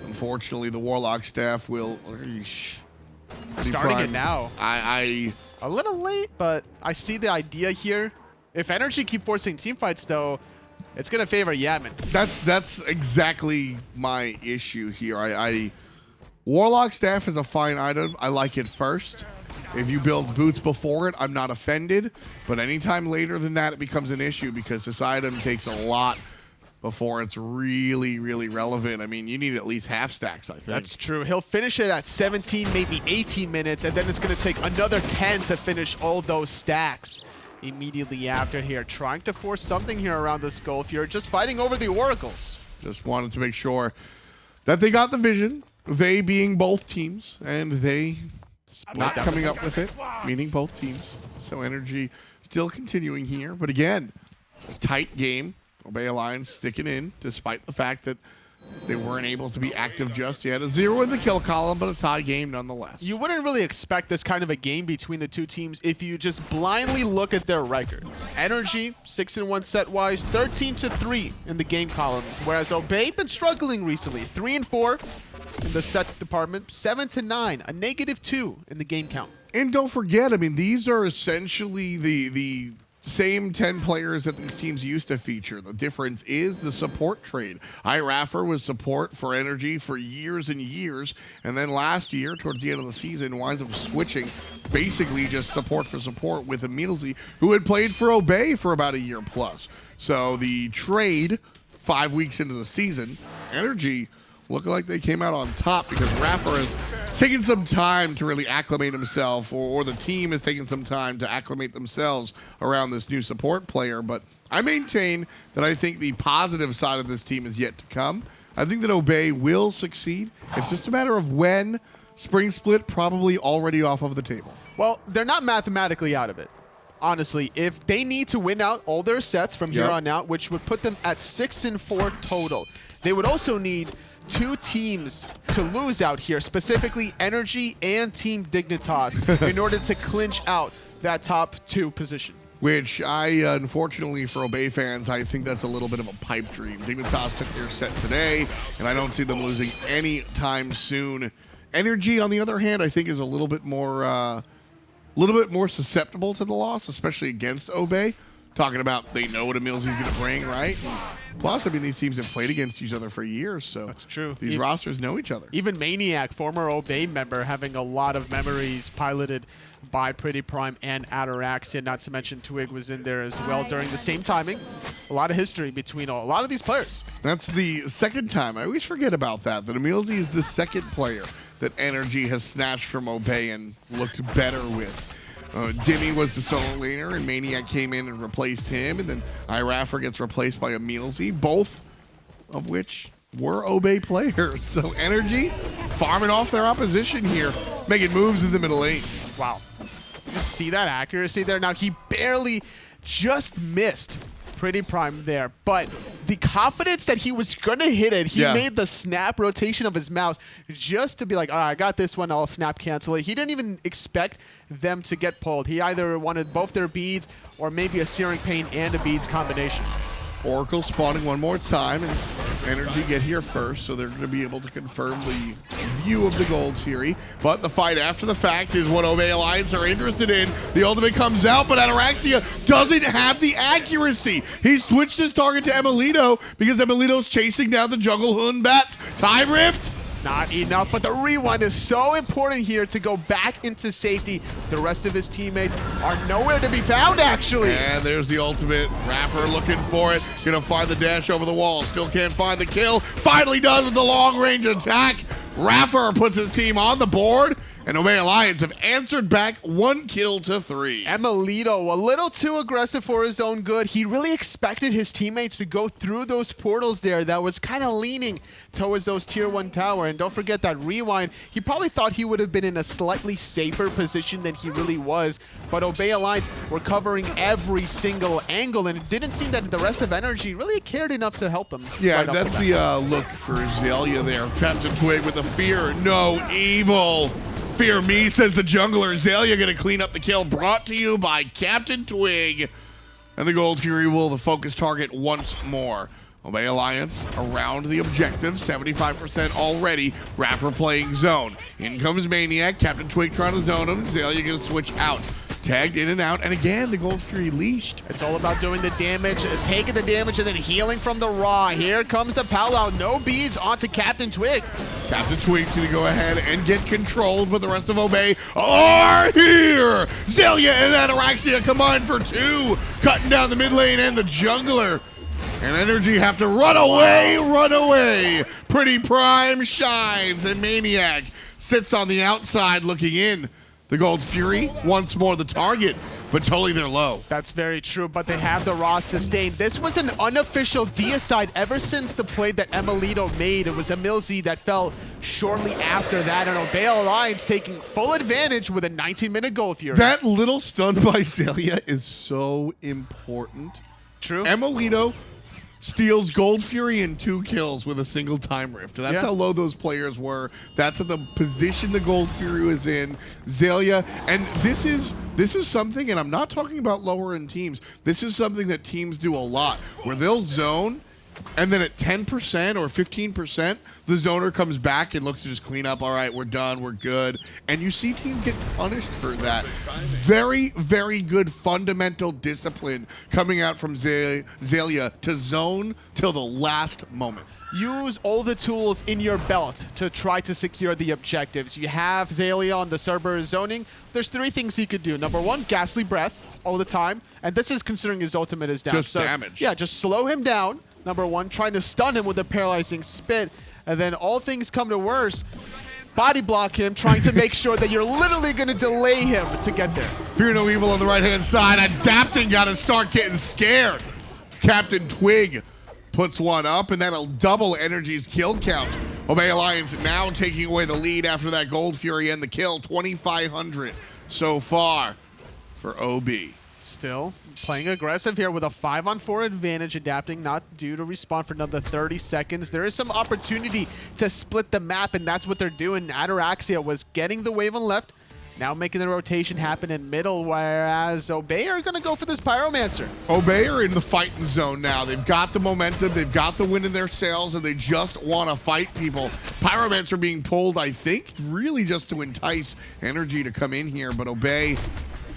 Speaker 3: Unfortunately, the Warlock staff will...
Speaker 4: Starting it now.
Speaker 3: I
Speaker 4: A little late, but I see the idea here. If NRG keep forcing team fights, though, it's going to favor Yammyn.
Speaker 3: That's exactly my issue here. Warlock staff is a fine item. I like it first. If you build boots before it, I'm not offended. But anytime later than that, it becomes an issue because this item takes a lot before it's really, really relevant. I mean, you need at least half stacks, I think.
Speaker 4: That's true. He'll finish it at 17, maybe 18 minutes, and then it's going to take another 10 to finish all those stacks immediately after here. Trying to force something here around this goal if you're just fighting over the oracles.
Speaker 3: Just wanted to make sure that they got the vision, they being both teams, and they not coming up with it, meaning both teams. So NRG still continuing here, but again, a tight game. Obey Alliance sticking in, despite the fact that they weren't able to be active just yet. A 0 in the kill column, but a tie game nonetheless.
Speaker 4: You wouldn't really expect this kind of a game between the two teams if you just blindly look at their records. NRG, 6-1 set-wise, 13-3 in the game columns, whereas Obey been struggling recently, 3-4 in the set department, 7-9, a -2 in the game count.
Speaker 3: And don't forget, I mean, these are essentially the same 10 players that these teams used to feature. The difference is the support trade. iRaffer was support for NRG for years and years, and then last year, towards the end of the season, winds up switching basically just support for support with EmilZy, who had played for Obey for about a year plus. So the trade, 5 weeks into the season, NRG looking like they came out on top because Raffer has taken some time to really acclimate himself, or the team has taken some time to acclimate themselves around this new support player. But I maintain that I think the positive side of this team is yet to come. I think that Obey will succeed. It's just a matter of when. Spring Split probably already off of the table.
Speaker 4: Well, they're not mathematically out of it. Honestly, if they need to win out all their sets from here on out, which would put them at 6-4 total, they would also need 2 teams to lose out here, specifically NRG and Team Dignitas, in order to clinch out that top 2 position.
Speaker 3: Which I, unfortunately for Obey fans, I think that's a little bit of a pipe dream. Dignitas took their set today, and I don't see them losing any time soon. NRG, on the other hand, I think is a little bit more susceptible to the loss, especially against Obey. Talking about they know what EmilZy is going to bring, right? Plus, I mean, these teams have played against each other for years, so
Speaker 4: that's true.
Speaker 3: These rosters know each other.
Speaker 4: Even maniaKK, former Obey member, having a lot of memories piloted by PrettyPriMe and Ataraxia, not to mention Twig was in there as well during the same timing. A lot of history between a lot of these players.
Speaker 3: That's the second time. I always forget about that EmilZy is the second player that NRG has snatched from Obey and looked better with. Dimmy was the solo laner, and maniaKK came in and replaced him, and then iRaffer gets replaced by EmilZy, both of which were Obey players. So NRG farming off their opposition here, making moves in the middle lane.
Speaker 4: Wow. You see that accuracy there? Now, he barely just missed PrettyPriMe there, but the confidence that he was going to hit it, he made the snap rotation of his mouse just to be like, all right, I got this one, I'll snap cancel it. He didn't even expect them to get pulled. He either wanted both their beads or maybe a Searing Pain and a beads combination.
Speaker 3: Oracle spawning one more time, and NRG get here first, so they're going to be able to confirm the view of the Gold Fury. But the fight after the fact is what Obey Alliance are interested in. The ultimate comes out, but Ataraxia doesn't have the accuracy. He switched his target to emilitoo because emilitoo's chasing down the jungle Hun Batz. Time Rift.
Speaker 4: Not enough, but the rewind is so important here to go back into safety. The rest of his teammates are nowhere to be found, actually.
Speaker 3: And there's the ultimate. iRaffer looking for it. Gonna find the dash over the wall. Still can't find the kill. Finally does with the long-range attack. iRaffer puts his team on the board. And Obey Alliance have answered back 1 kill to 3.
Speaker 4: emilitoo, a little too aggressive for his own good. He really expected his teammates to go through those portals there that was kind of leaning towards those tier 1 tower. And don't forget that rewind. He probably thought he would have been in a slightly safer position than he really was. But Obey Alliance were covering every single angle, and it didn't seem that the rest of NRG really cared enough to help him.
Speaker 3: Yeah,
Speaker 4: right
Speaker 3: that's the look for Xaliea there. CaptainTwig with the fear, no evil. Fear me, says the jungler. Xaliea gonna clean up the kill, brought to you by CaptainTwig. And the Gold Fury will the focus target once more. Obey Alliance around the objective, 75% already. iRaffer playing zone. In comes maniaKK, CaptainTwig trying to zone him. Xaliea gonna switch out. Tagged in and out, and again, the Gold Fury leashed.
Speaker 4: It's all about doing the damage, taking the damage, and then healing from the raw. Here comes the Powwow. No beads onto CaptainTwig.
Speaker 3: CaptainTwig's gonna go ahead and get controlled, but the rest of Obey are here! Xaliea and Ataraxia combined for 2, cutting down the mid lane and the jungler. And NRG have to run away, run away! PrettyPriMe shines, and maniaKK sits on the outside looking in. The Gold Fury, once more the target, but totally they're low.
Speaker 4: That's very true, but they have the raw sustain. This was an unofficial deicide ever since the play that emilitoo made. It was emilZy that fell shortly after that, and Obey Alliance taking full advantage with a 19-minute Gold Fury.
Speaker 3: That little stun by Xaliea is so important.
Speaker 4: True.
Speaker 3: emilitoo steals Gold Fury in 2 kills with a single time rift. That's how low those players were. That's the position the Gold Fury was in. Xaliea, and this is something, and I'm not talking about lower end teams. This is something that teams do a lot, where they'll zone, and then at 10% or 15%, the zoner comes back and looks to just clean up. All right, we're done, we're good. And you see teams get punished for that. Very, very good fundamental discipline coming out from Xaliea to zone till the last moment.
Speaker 4: Use all the tools in your belt to try to secure the objectives. You have Xaliea on the Cerberus zoning. There's 3 things he could do. Number 1, Ghastly Breath all the time. And this is considering his ultimate is down.
Speaker 3: Just damage.
Speaker 4: Yeah, just slow him down. Number 1, trying to stun him with a paralyzing spit. And then all things come to worse, body block him, trying to make sure that you're literally going to delay him to get there.
Speaker 3: Fear no evil on the right-hand side. Adapting got to start getting scared. CaptainTwig puts one up, and that'll double NRG's kill count. Obey Alliance now taking away the lead after that Gold Fury and the kill. 2,500 so far for OB.
Speaker 4: Still playing aggressive here with a 5-on-4 advantage, adapting not due to respawn for another 30 seconds. There is some opportunity to split the map, and that's what they're doing. Ataraxia was getting the wave on left, now making the rotation happen in middle, whereas Obey are going to go for this Pyromancer.
Speaker 3: Obey are in the fighting zone now. They've got the momentum, they've got the wind in their sails, and they just want to fight people. Pyromancer being pulled, I think, really just to entice NRG to come in here, but Obey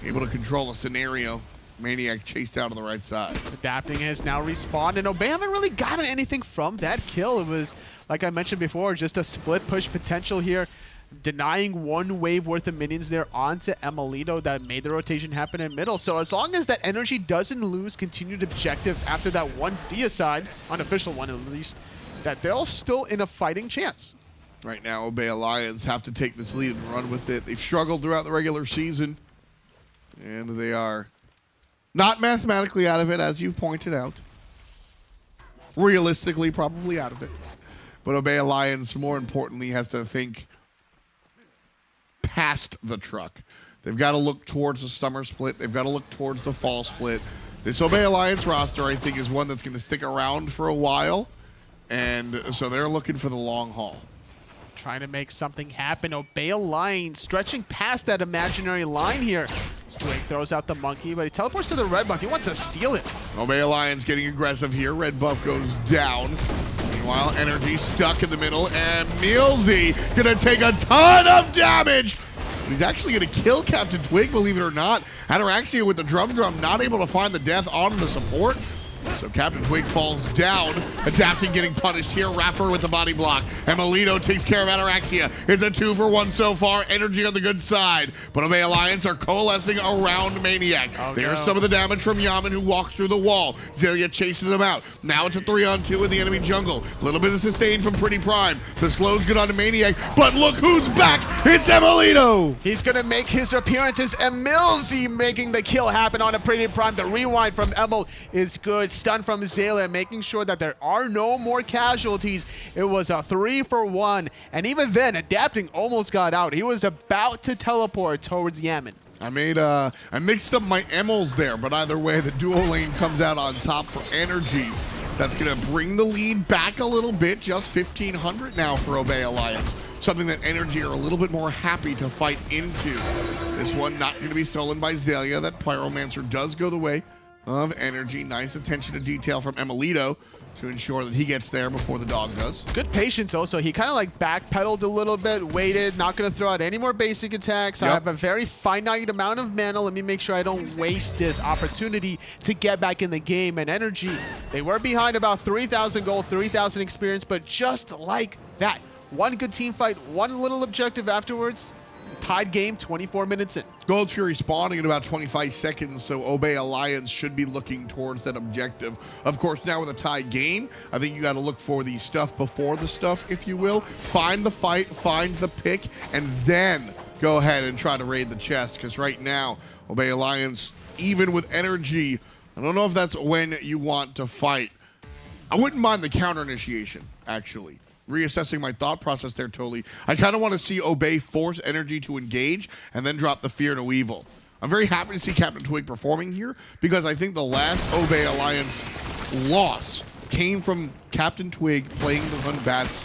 Speaker 3: able to control a scenario. maniaKK chased out on the right side.
Speaker 4: Adapting has now respawned, and Obey haven't really gotten anything from that kill. It was, like I mentioned before, just a split push potential here, denying 1 wave worth of minions there onto emilitoo that made the rotation happen in middle. So as long as that NRG doesn't lose continued objectives after that 1 deicide, unofficial one at least, that they're all still in a fighting chance.
Speaker 3: Right now, Obey Alliance have to take this lead and run with it. They've struggled throughout the regular season, and they are not mathematically out of it, as you've pointed out. Realistically, probably out of it. But Obey Alliance, more importantly, has to think past the truck. They've got to look towards the summer split. They've got to look towards the fall split. This Obey Alliance roster, I think, is one that's going to stick around for a while. And so they're looking for the long haul.
Speaker 4: Trying to make something happen. Obey Alliance stretching past that imaginary line here. Twig throws out the monkey, but he teleports to the red buff. He wants to steal it.
Speaker 3: Obey Alliance getting aggressive here. Red buff goes down. Meanwhile, NRG stuck in the middle, and emilZy gonna take a ton of damage. He's actually gonna kill CaptainTwig, believe it or not. Ataraxia with the drum not able to find the death on the support. So CaptainTwig falls down. Adapting getting punished here. iRaffer with the body block. emilitoo takes care of Ataraxia. It's a 2-for-1 so far. Energy on the good side. But Obey Alliance are coalescing around maniaKK.
Speaker 4: Oh,
Speaker 3: There's
Speaker 4: no.
Speaker 3: some of the damage from Yammyn, who walks through the wall. Xaliea chases him out. Now it's a 3-on-2 in the enemy jungle. A little bit of sustain from PrettyPriMe. The slow's good on to maniaKK. But look who's back. It's emilitoo.
Speaker 4: He's going to make his appearances. emilZy making the kill happen on a PrettyPriMe. The rewind from Emil is good. Stun from Xaliea, making sure that there are no more casualties. It was a 3-for-1. And even then, Adapting almost got out. He was about to teleport towards Yammyn.
Speaker 3: I mixed up my emils there, but either way, the dual lane comes out on top for NRG. That's going to bring the lead back a little bit, just 1,500 now for Obey Alliance. Something that NRG are a little bit more happy to fight into. This one not going to be stolen by Xaliea. That Pyromancer does go the way of NRG. Nice attention to detail from emilitoo to ensure that he gets there before the dog does.
Speaker 4: Good patience also. He kind of like backpedaled a little bit, waited, not going to throw out any more basic attacks.
Speaker 3: Yep.
Speaker 4: I have a very finite amount of mana. Let me make sure I don't waste this opportunity to get back in the game. And NRG, they were behind about 3,000 gold, 3,000 experience, but just like that, one good team fight, one little objective afterwards, tied game, 24 minutes in.
Speaker 3: Gold Fury spawning in about 25 seconds, so Obey Alliance should be looking towards that objective. Of course, now with a tie game, I think you got to look for the stuff before the stuff, if you will. Find the fight, find the pick, and then go ahead and try to raid the chest, because right now, Obey Alliance, even with NRG, I don't know if that's when you want to fight. I wouldn't mind the counter initiation, actually. Reassessing my thought process there, totally. I kind of want to see Obey force NRG to engage and then drop the Fear No Evil. I'm very happy to see CaptainTwig performing here because I think the last Obey Alliance loss came from CaptainTwig playing the Hun Batz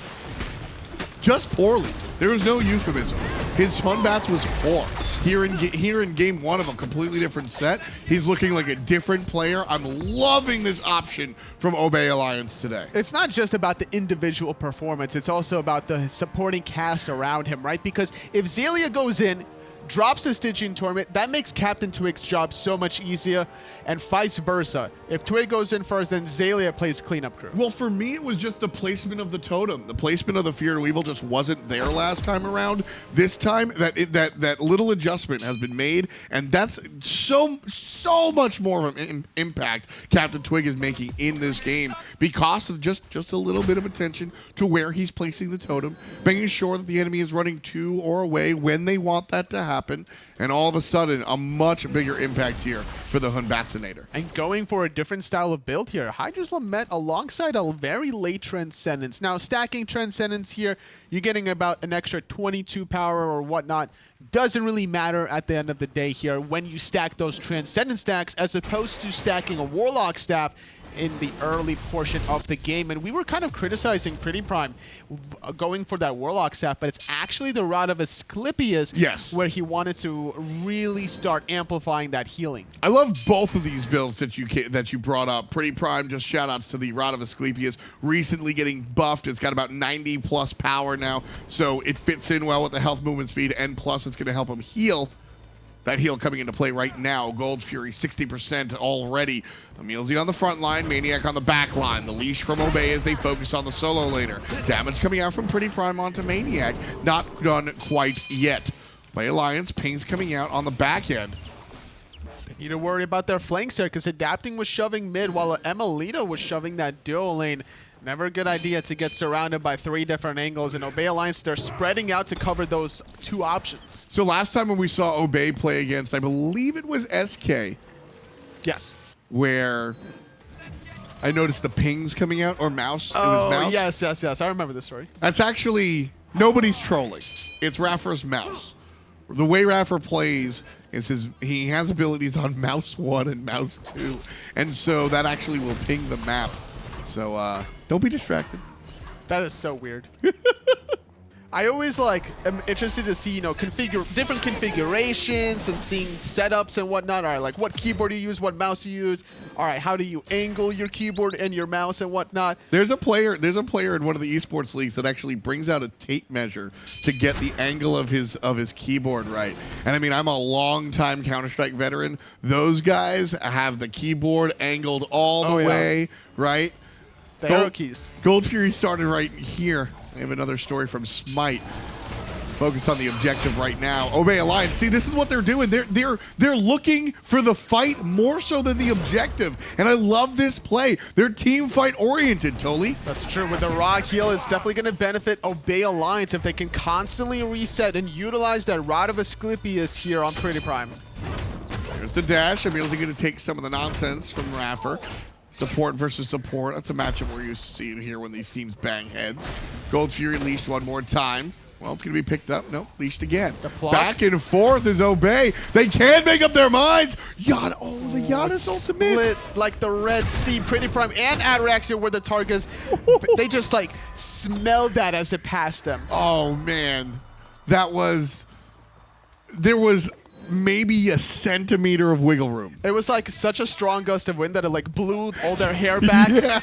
Speaker 3: just poorly. There was no euphemism. His Hun Batz was poor. Here in game one of a completely different set, he's looking like a different player. I'm loving this option from Obey Alliance today.
Speaker 4: It's not just about the individual performance, it's also about the supporting cast around him, right? Because if Xaliea goes in, drops a Stygian Torment, that makes CaptainTwig's job so much easier, and vice versa. If Twig goes in first, then Xaliea plays cleanup crew.
Speaker 3: Well, for me, it was just the placement of the totem. The placement of the Fear No Evil just wasn't there last time around. This time, that little adjustment has been made, and that's so much more of an impact CaptainTwig is making in this game because of just a little bit of attention to where he's placing the totem, making sure that the enemy is running to or away when they want that to happen, and all of a sudden, a much bigger impact here for the Hun Batzinator.
Speaker 4: And going for a different style of build here, Hydra's Lament alongside a very late Transcendence. Now, stacking Transcendence here, you're getting about an extra 22 power or whatnot. Doesn't really matter at the end of the day here when you stack those Transcendence stacks as opposed to stacking a Warlock staff in the early portion of the game. And we were kind of criticizing PrettyPriMe going for that Warlock staff, but it's actually the Rod of Asclepius where he wanted to really start amplifying that healing.
Speaker 3: I love both of these builds that you brought up. PrettyPriMe, just shout outs to the Rod of Asclepius, recently getting buffed. It's got about 90 plus power now, so it fits in well with the health, movement speed, and plus it's going to help him heal. That heal coming into play right now. Gold Fury, 60% already. emilZy on the front line, maniaKK on the back line. The leash from Obey as they focus on the solo laner. Damage coming out from PrettyPriMe onto maniaKK. Not done quite yet. Play Alliance, pings coming out on the back end.
Speaker 4: They need to worry about their flanks there because Adapting was shoving mid while emilitoo was shoving that dual lane. Never a good idea to get surrounded by 3 different angles. And Obey Alliance, they're spreading out to cover those 2 options.
Speaker 3: So last time when we saw Obey play against, I believe it was SK.
Speaker 4: Yes.
Speaker 3: Where I noticed the pings coming out, or mouse.
Speaker 4: Oh,
Speaker 3: it was mouse.
Speaker 4: yes. I remember this story.
Speaker 3: That's actually, nobody's trolling. It's iRaffer's mouse. The way iRaffer plays he has abilities on mouse 1 and mouse 2, and so that actually will ping the map. So don't be distracted.
Speaker 4: That is so weird. I always am interested to see, you know, different configurations and seeing setups and whatnot. All right, like what keyboard you use, what mouse you use. All right, how do you angle your keyboard and your mouse and whatnot?
Speaker 3: There's a player in one of the esports leagues that actually brings out a tape measure to get the angle of his keyboard right. And I mean, I'm a long-time Counter-Strike veteran. Those guys have the keyboard angled all the way, right?
Speaker 4: The arrow keys.
Speaker 3: Gold Fury started right here. I have another story from Smite. Focused on the objective right now. Obey Alliance. See, this is what they're doing. They're looking for the fight more so than the objective. And I love this play. They're team fight oriented, Toli.
Speaker 4: That's true. With the raw heal, it's definitely going to benefit Obey Alliance if they can constantly reset and utilize that Rod of Asclepius here on PrettyPriMe.
Speaker 3: There's the dash. emilZy going to take some of the nonsense from iRaffer. Support versus support. That's a matchup we're used to seeing here when these teams bang heads. Gold Fury leashed one more time. Well, it's going to be picked up. Nope, leashed again. Back and forth is Obey. They can make up their minds. The Janus ultimate.
Speaker 4: Split like the Red Sea. PrettyPriMe and Ataraxia were the targets. They just smelled that as it passed them.
Speaker 3: Oh, man. There was maybe a centimeter of wiggle room.
Speaker 4: It was such a strong gust of wind that it blew all their hair back.
Speaker 3: Yeah.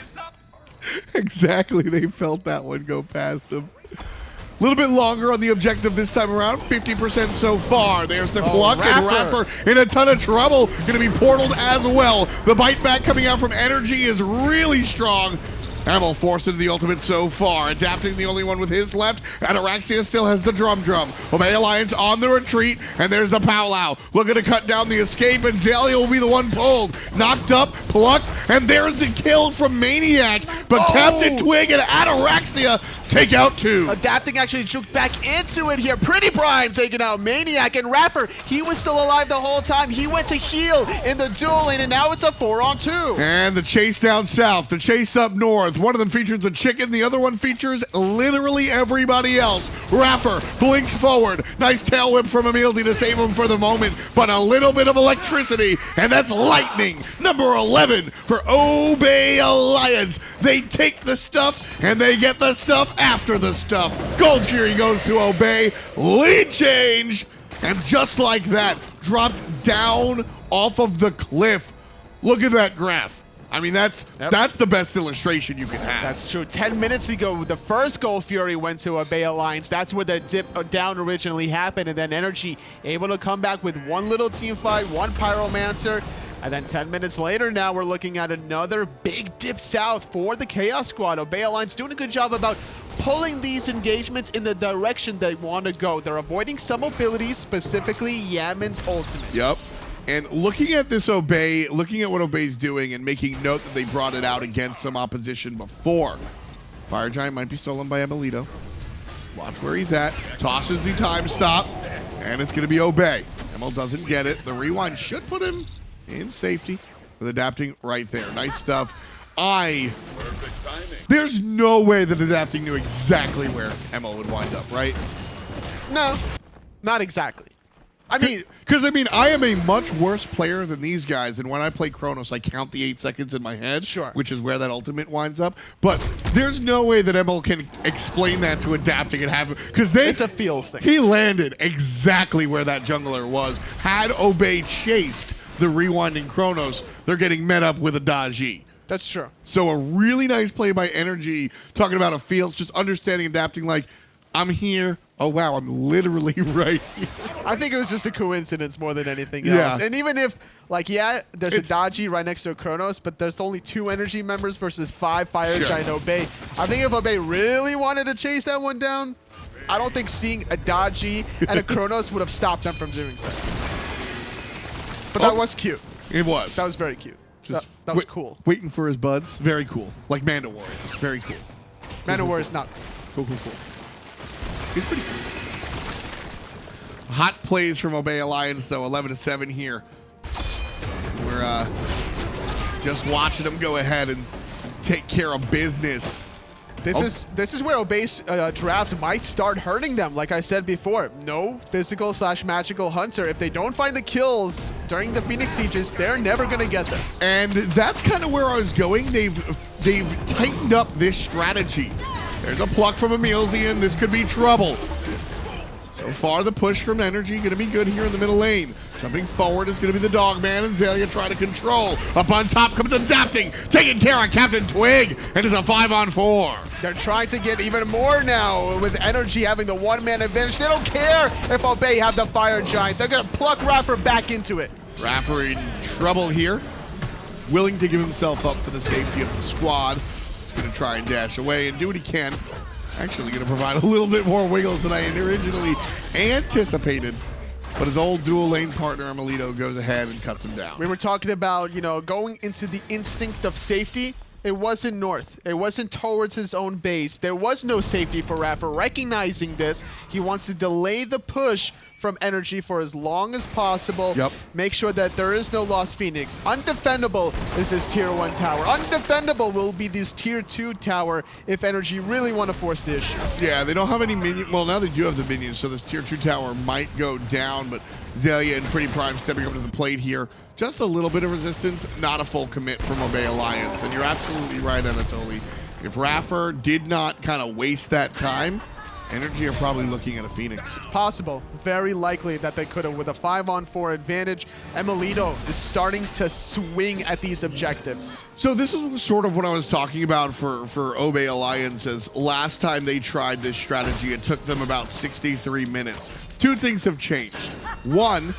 Speaker 3: Exactly. They felt that one go past them. A little bit longer on the objective this time around. 50% so far. There's the pluck, and iRaffer in a ton of trouble. Going to be portaled as well. The bite back coming out from NRG is really strong. Emil forced into the ultimate so far. Adapting, the only one with his left. Ataraxia still has the drum. Obey Alliance on the retreat, and there's the powwow. Looking to cut down the escape, and Xaliea will be the one pulled. Knocked up, plucked, and there's the kill from maniaKK. But CaptainTwig and Ataraxia take out 2.
Speaker 4: Adapting actually juked back into it here. PrettyPriMe taking out maniaKK, and iRaffer, he was still alive the whole time. He went to heal in the duel lane, and now it's a 4-on-2.
Speaker 3: And the chase down south, the chase up north. One of them features the chicken, the other one features literally everybody else. iRaffer blinks forward. Nice tail whip from emilZy to save him for the moment, but a little bit of electricity, and that's lightning. Number 11 for Obey Alliance. They take the stuff, and they get the stuff after the stuff. Gold Fury goes to Obey. Lead change, and just like that, dropped down off of the cliff. Look at that graph. I mean, that's the best illustration you can have.
Speaker 4: That's true. 10 minutes ago, the first Gold Fury went to Obey Alliance. That's where the dip down originally happened, and then NRG able to come back with one little team fight, one Pyromancer, and then 10 minutes later, now we're looking at another big dip south for the Chaos Squad. Obey Alliance doing a good job about pulling these engagements in the direction they want to go. They're avoiding some abilities, specifically Yammyn's ultimate.
Speaker 3: Yep. And looking at this Obey, looking at what Obey's doing and making note that they brought it out against some opposition before. Fire Giant might be stolen by emilitoo. Watch where he's at. Tosses the time stop. And it's going to be Obey. Emil doesn't get it. The rewind should put him in safety with adapting right there. Nice stuff. There's no way that adapting knew exactly where Emil would wind up, right?
Speaker 4: No, not exactly.
Speaker 3: Because I am a much worse player than these guys, and when I play Chronos, I count the 8 seconds in my head, which is where that ultimate winds up. But there's no way that Emil can explain that to adapting and have him, because
Speaker 4: it's a feels thing.
Speaker 3: He landed exactly where that jungler was. Had Obey chased the rewinding Chronos, they're getting met up with a dodgy.
Speaker 4: That's true.
Speaker 3: So a really nice play by NRG, talking about a feels, just understanding, adapting, like, I'm here. Oh, wow, I'm literally right here.
Speaker 4: I think it was just a coincidence more than anything else. And even if, there's a dodgy right next to a Chronos, but there's only 2 NRG members versus 5 Fire Giant Obey. I think if Obey really wanted to chase that one down, I don't think seeing a dodgy and a Chronos would have stopped them from doing so. But that was cute.
Speaker 3: It was.
Speaker 4: That was very cute. That was cool.
Speaker 3: Waiting for his buds. Very cool. Like Manda Warrior. Very cool.
Speaker 4: Manda Warrior is not
Speaker 3: cool. Cool. He's pretty cool. Hot plays from Obey Alliance, though. 11-7 here. We're just watching them go ahead and take care of business.
Speaker 4: This is where Obey's draft might start hurting them. Like I said before, no physical/magical hunter. If they don't find the kills during the Phoenix Sieges, they're never gonna get this.
Speaker 3: And that's kind of where I was going. They've tightened up this strategy. There's a pluck from emilZy, and this could be trouble. So far, the push from NRG going to be good here in the middle lane. Jumping forward is going to be the Dogman, and Xaliea trying to control. Up on top comes Adapting, taking care of CaptainTwig, and it's a 5-on-4.
Speaker 4: They're trying to get even more now with NRG having the one-man advantage. They don't care if Obey have the Fire Giant. They're going to pluck iRaffer back into it.
Speaker 3: iRaffer in trouble here. Willing to give himself up for the safety of the squad. He's going to try and dash away and do what he can. Actually going to provide a little bit more wiggles than I had originally anticipated. But his old dual lane partner, emilitoo, goes ahead and cuts him down.
Speaker 4: We were talking about, going into the instinct of safety. It wasn't north. It wasn't towards his own base. There was no safety for iRaffer. Recognizing this, he wants to delay the push from NRG for as long as possible.
Speaker 3: Yep.
Speaker 4: Make sure that there is no Lost Phoenix. Undefendable is this tier 1 tower. Undefendable will be this tier 2 tower if NRG really want to force the issue.
Speaker 3: Yeah, they don't have any minions. Well, now they do have the minions, so this tier 2 tower might go down, but Xaliea and PrettyPriMe stepping up to the plate here. Just a little bit of resistance, not a full commit from Obey Alliance. And you're absolutely right, Anatoly. If iRaffer did not kind of waste that time, NRG are probably looking at a Phoenix.
Speaker 4: It's possible, very likely that they could have with a 5-on-4 advantage. emilitoo is starting to swing at these objectives.
Speaker 3: So this is sort of what I was talking about for Obey Alliance. As last time they tried this strategy, it took them about 63 minutes. Two things have changed. One,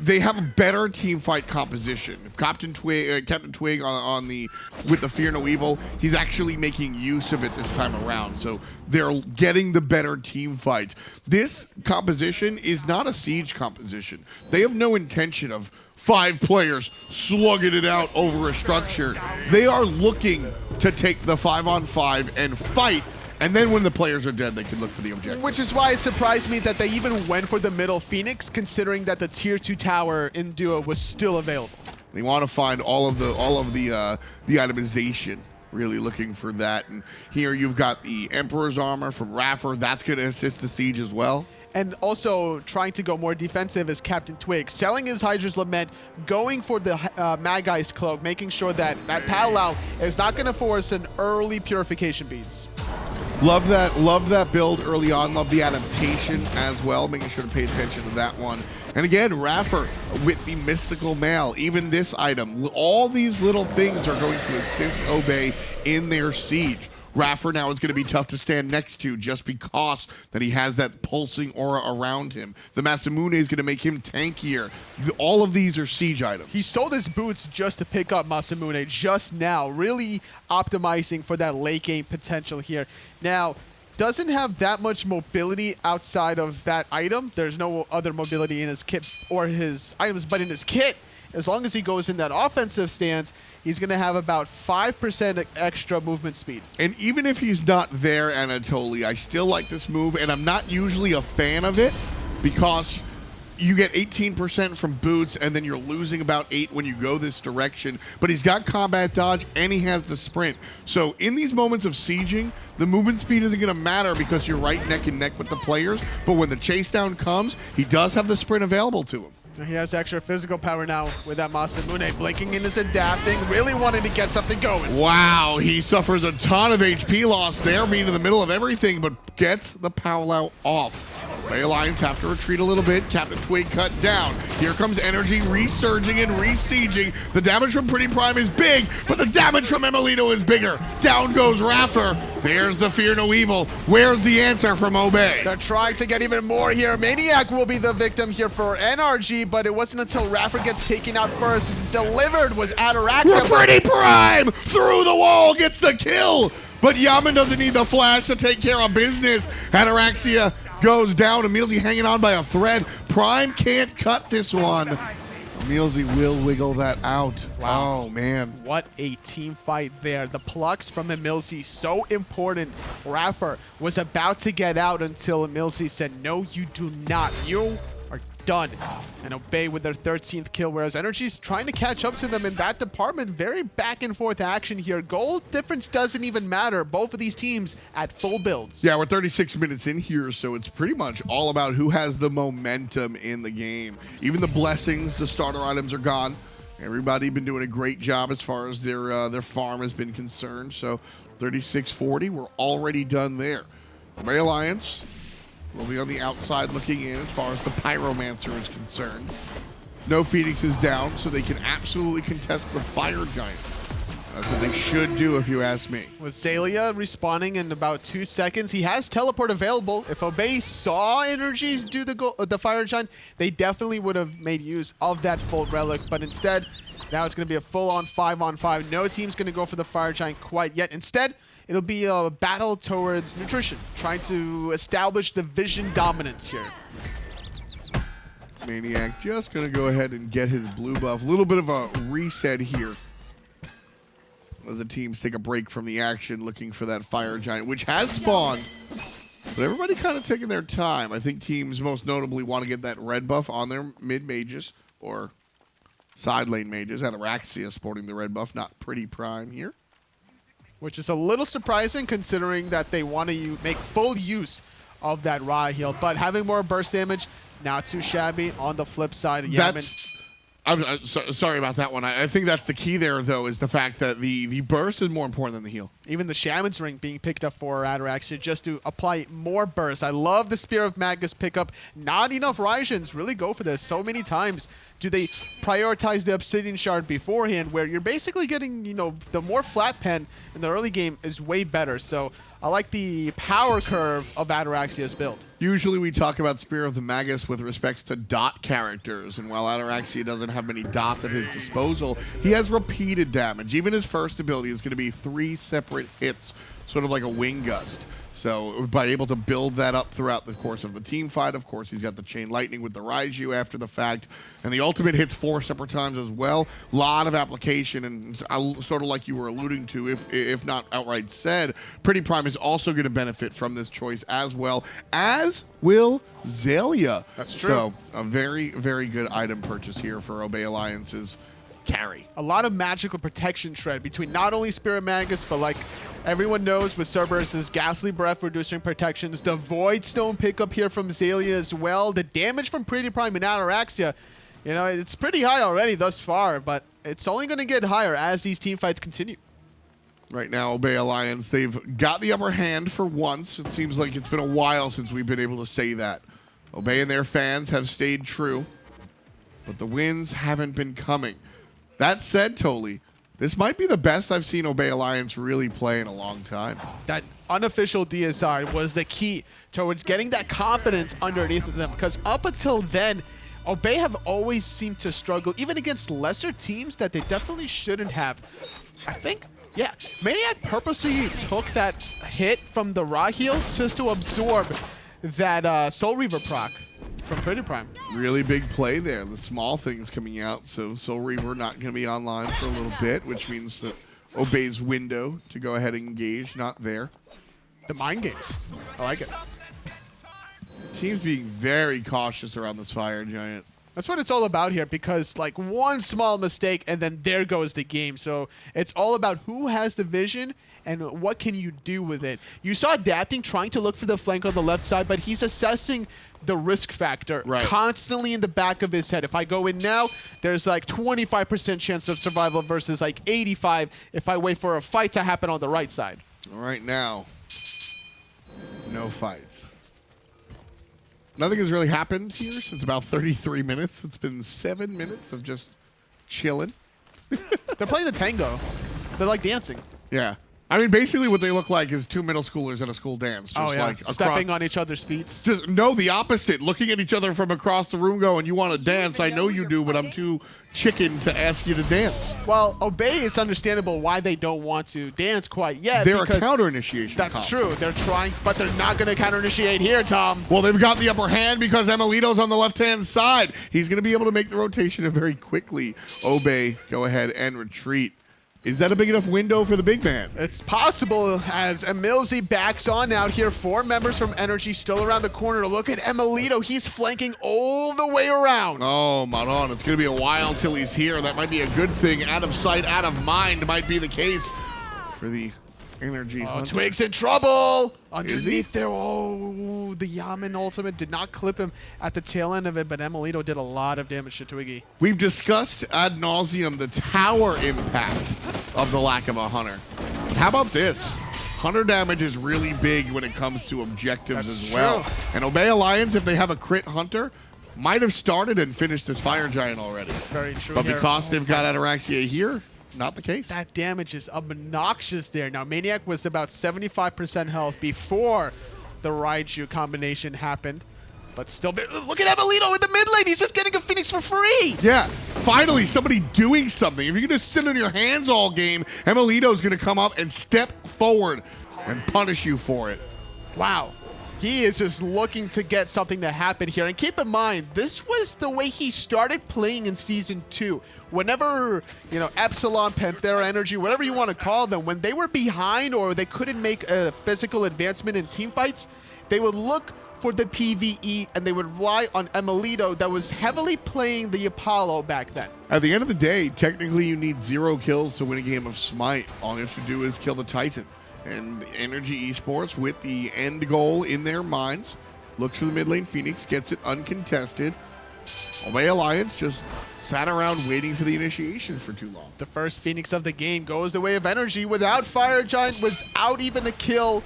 Speaker 3: they have a better team fight composition. CaptainTwig on the with the Fear No Evil, he's actually making use of it this time around. So they're getting the better team fight. This composition is not a siege composition. They have no intention of 5 players slugging it out over a structure. They are looking to take the 5-on-5 and fight. And then when the players are dead, they can look for the objective.
Speaker 4: Which is why it surprised me that they even went for the middle Phoenix, considering that the tier 2 tower in duo was still available.
Speaker 3: They want to find all of the itemization. Really looking for that. And here you've got the Emperor's armor from iRaffer. That's going to assist the siege as well.
Speaker 4: And also trying to go more defensive is CaptainTwig, selling his Hydra's Lament, going for the Magai's Cloak, making sure that Palau is not going to force an early Purification Beads.
Speaker 3: Love that build early on. Love the adaptation as well, making sure to pay attention to that one. And again, iRaffer with the Mystical Mail, even this item. All these little things are going to assist Obey in their siege. iRaffer now is going to be tough to stand next to just because that he has that pulsing aura around him. The Masamune is going to make him tankier. All of these are siege items.
Speaker 4: He sold his boots just to pick up Masamune just now, really optimizing for that late game potential here. Now, doesn't have that much mobility outside of that item. There's no other mobility in his kit or his items, but in his kit, as long as he goes in that offensive stance, he's going to have about 5% extra movement speed.
Speaker 3: And even if he's not there, Anatoly, I still like this move, and I'm not usually a fan of it because you get 18% from boots, and then you're losing about 8 when you go this direction. But he's got combat dodge, and he has the sprint. So in these moments of sieging, the movement speed isn't going to matter because you're right neck and neck with the players. But when the chase down comes, he does have the sprint available to him.
Speaker 4: He has extra physical power now with that Masamune blinking in his adapting, really wanting to get something going.
Speaker 3: Wow, he suffers a ton of HP loss there, being in the middle of everything, but gets the Palau off. Obey Alliance have to retreat a little bit. CaptainTwig cut down. Here comes NRG resurging and re-sieging. The damage from PrettyPriMe is big, but the damage from emilitoo is bigger. Down goes iRaffer. There's the Fear No Evil. Where's the answer from Obey?
Speaker 4: They're trying to get even more here. maniaKK will be the victim here for NRG, but it wasn't until iRaffer gets taken out first. Delivered was Ataraxia.
Speaker 3: PrettyPriMe through the wall gets the kill, but Yammyn doesn't need the flash to take care of business. Ataraxia goes down. emilZy hanging on by a thread. Prime can't cut this one. emilZy will wiggle that out. Wow. Oh, man.
Speaker 4: What a team fight there. The plucks from emilZy, so important. iRaffer was about to get out until emilZy said, no, you do not. You are done. And Obey with their 13th kill, whereas NRG's trying to catch up to them in that department. Very back and forth action here. Goal difference doesn't even matter. Both of these teams at full builds.
Speaker 3: Yeah, we're 36 minutes in here, so it's pretty much all about who has the momentum in the game. Even the blessings, the starter items are gone. Everybody been doing a great job as far as their farm has been concerned. So 36-40, we're already done there. Obey Alliance will be on the outside looking in as far as the Pyromancer is concerned. No Phoenix is down, so they can absolutely contest the Fire Giant. That's what they should do, if you ask me.
Speaker 4: With Xaliea respawning in about 2 seconds, he has teleport available. If Obey saw NRG do the Fire Giant, they definitely would have made use of that full relic. But instead, now it's going to be a full-on 5-on-5. No team's going to go for the Fire Giant quite yet. Instead, it'll be a battle towards nutrition, trying to establish the vision dominance here.
Speaker 3: maniaKK just going to go ahead and get his blue buff. A little bit of a reset here as the teams take a break from the action, looking for that Fire Giant, which has spawned. But everybody kind of taking their time. I think teams most notably want to get that red buff on their mid mages or side lane mages. Ataraxia sporting the red buff, not PrettyPriMe here.
Speaker 4: Which is a little surprising considering that they want to make full use of that Ra heal. But having more burst damage, not too shabby. On the flip side, Yammyn.
Speaker 3: I'm sorry about that one. I think that's the key there, though, is the fact that the burst is more important than the heal.
Speaker 4: Even the Shaman's Ring being picked up for Ataraxia just to apply more burst. I love the Spear of Magus pickup. Not enough Raijins really go for this. So many times do they prioritize the Obsidian Shard beforehand, where you're basically getting, you know, the more flat pen in the early game is way better. So I like the power curve of Ataraxia's build.
Speaker 3: Usually we talk about Spear of the Magus with respects to dot characters, and while Ataraxia doesn't have many dots at his disposal, he has repeated damage. Even his first ability is going to be 3 separate hits, sort of like a wing gust. So by able to build that up throughout the course of the team fight, of course, he's got the Chain Lightning with the Raijin after the fact, and the ultimate hits 4 separate times as well. Lot of application, and sort of like you were alluding to, if not outright said, PrettyPriMe is also going to benefit from this choice as well, as will Xaliea.
Speaker 4: That's true.
Speaker 3: So a very, very good item purchase here for Obey Alliance's carry.
Speaker 4: A lot of magical protection shred between not only Spirit Magus, but like everyone knows with Cerberus' Ghastly Breath reducing protections, the Void Stone pickup here from Xaliea as well, the damage from PrettyPriMe and Ataraxia, you know, it's pretty high already thus far, but it's only going to get higher as these team fights continue.
Speaker 3: Right now, Obey Alliance, they've got the upper hand for once. It seems like it's been a while since we've been able to say that. Obey and their fans have stayed true, but the wins haven't been coming. That said, Toli, this might be the best I've seen Obey Alliance really play in a long time.
Speaker 4: That unofficial DSR was the key towards getting that confidence underneath of them, because up until then, Obey have always seemed to struggle, even against lesser teams that they definitely shouldn't have. I think, yeah, maniaKK purposely took that hit from the Ra heals just to absorb that Soul Reaver proc from PrettyPriMe.
Speaker 3: Really big play there. The small things coming out, so Soul Reaver not going to be online for a little bit, which means that Obey's window to go ahead and engage, not there.
Speaker 4: The mind games. I like it.
Speaker 3: Teams being very cautious around this Fire Giant.
Speaker 4: That's what it's all about here, because like one small mistake and then there goes the game. So it's all about who has the vision and what can you do with it. You saw Adapting trying to look for the flank on the left side, but he's assessing the risk factor constantly in the back of his head. If I go in now, there's like 25% chance of survival versus like 85 if I wait for a fight to happen on the right side.
Speaker 3: Right now, no fights. Nothing has really happened here since about 33 minutes. It's been 7 minutes of just chilling.
Speaker 4: They're playing the tango. They're like dancing.
Speaker 3: Yeah. I mean, basically what they look like is 2 middle schoolers at a school dance. Just like
Speaker 4: stepping on each other's feet.
Speaker 3: No, the opposite. Looking at each other from across the room going, you want to dance? I know you do, but I'm too chicken to ask you to dance.
Speaker 4: Well, Obey, it's understandable why they don't want to dance quite yet.
Speaker 3: They're a counter-initiation.
Speaker 4: That's true. They're trying, but they're not going to counter-initiate here, Tom.
Speaker 3: Well, they've got the upper hand because emilito's on the left-hand side. He's going to be able to make the rotation very quickly. Obey, go ahead and retreat. Is that a big enough window for the big man?
Speaker 4: It's possible as EmilZy backs on out here. 4 members from NRG still around the corner. Look at emilitoo. He's flanking all the way around.
Speaker 3: Oh, Maron, it's going to be a while till he's here. That might be a good thing. Out of sight, out of mind might be the case for the NRG.
Speaker 4: Oh, Twig's in trouble.
Speaker 3: Is he?
Speaker 4: Underneath there. Oh, the Yammyn ultimate did not clip him at the tail end of it, but emilitoo did a lot of damage to Twiggy.
Speaker 3: We've discussed ad nauseum the tower impact of the lack of a hunter. But how about this? Hunter damage is really big when it comes to objectives as well. And Obey Alliance, if they have a crit hunter, might have started and finished this fire giant already.
Speaker 4: That's very true.
Speaker 3: But because they've got Ataraxia here, not the case.
Speaker 4: That damage is obnoxious there. Now, maniaKK was about 75% health before the Raijin combination happened. But still, look at emilitoo in the mid lane. He's just getting a Phoenix for free.
Speaker 3: Yeah, finally somebody doing something. If you're going to sit on your hands all game, emilitoo is going to come up and step forward and punish you for it.
Speaker 4: Wow. He is just looking to get something to happen here. And keep in mind, this was the way he started playing in Season 2. Whenever, you know, Epsilon, Panthera, NRG, whatever you want to call them, when they were behind or they couldn't make a physical advancement in team fights, they would look for the PvE and they would rely on emilitoo that was heavily playing the Apollo back then.
Speaker 3: At the end of the day, technically you need 0 kills to win a game of Smite. All you have to do is kill the Titan. And NRG Esports, with the end goal in their minds, looks for the mid lane Phoenix, gets it uncontested. Obey Alliance just sat around waiting for the initiation for too long.
Speaker 4: The first Phoenix of the game goes the way of NRG without Fire Giant, without even a kill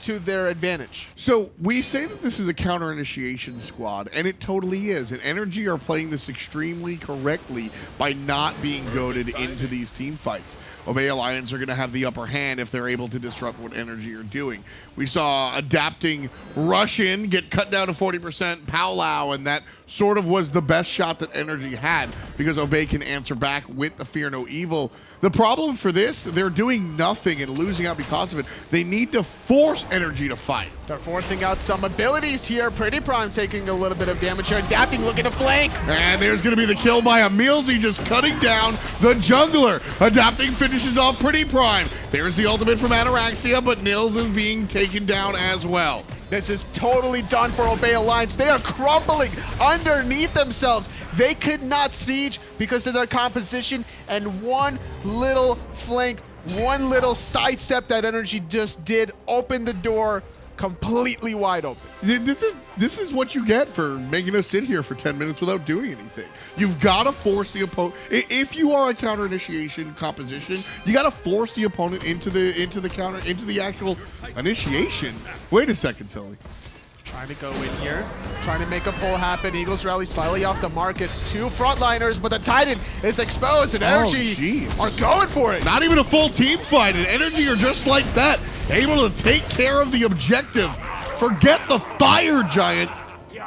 Speaker 4: to their advantage.
Speaker 3: So we say that this is a counter initiation squad, and it totally is. And NRG are playing this extremely correctly by not being goaded into these team fights. Obey Alliance are going to have the upper hand if they're able to disrupt what NRG are doing. We saw adapting rush in, get cut down to 40%, Powwow, and that sort of was the best shot that NRG had because Obey can answer back with the Fear No Evil. The problem for this, they're doing nothing and losing out because of it. They need to force NRG to fight.
Speaker 4: They're forcing out some abilities here. PrettyPriMe taking a little bit of damage here. Adapting, looking to flank.
Speaker 3: And there's going to be the kill by emilZy, just cutting down the jungler. Adapting finishes off PrettyPriMe. There's the ultimate from Ataraxia, but Nils is being taken down as well.
Speaker 4: This is totally done for Obey Alliance. They are crumbling underneath themselves. They could not siege because of their composition, and one little flank, one little sidestep that NRG just did open the door completely wide open.
Speaker 3: This is what you get for making us sit here for 10 minutes without doing anything. You've got to force the opponent. If you are a counter initiation composition, you got to force the opponent into the actual initiation. Wait a second, Tilly.
Speaker 4: Trying to go in here, trying to make a full happen. Eagles rally slightly off the mark. It's 2 frontliners, but the Titan is exposed, and NRG are going for it.
Speaker 3: Not even a full team fight, and NRG are just like that, able to take care of the objective. Forget the fire giant.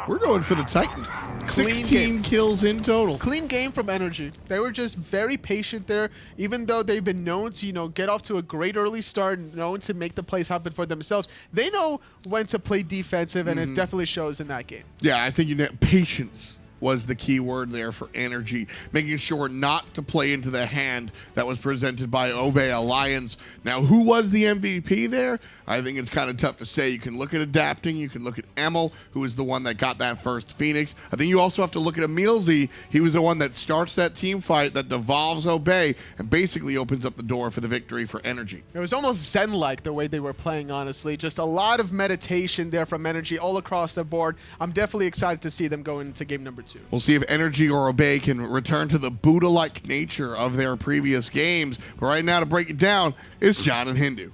Speaker 3: We're going for the Titan.
Speaker 4: Clean
Speaker 3: 16
Speaker 4: game.
Speaker 3: kills in total.
Speaker 4: Clean game from NRG. They were just very patient there, even though they've been known to, you know, get off to a great early start, known to make the plays happen for themselves. They know when to play defensive, and it definitely shows in that game.
Speaker 3: Yeah, I think patience was the key word there for NRG, making sure not to play into the hand that was presented by Obey Alliance. Now, who was the MVP there? I think it's kind of tough to say. You can look at adapting. You can look at Emil, who is the one that got that first Phoenix. I think you also have to look at emilZy. He was the one that starts that team fight that devolves Obey and basically opens up the door for the victory for NRG.
Speaker 4: It was almost Zen-like the way they were playing, honestly. Just a lot of meditation there from NRG all across the board. I'm definitely excited to see them go into game number 2.
Speaker 3: We'll see if NRG or Obey can return to the Buddha-like nature of their previous games. But right now, to break it down, is John and Hindu.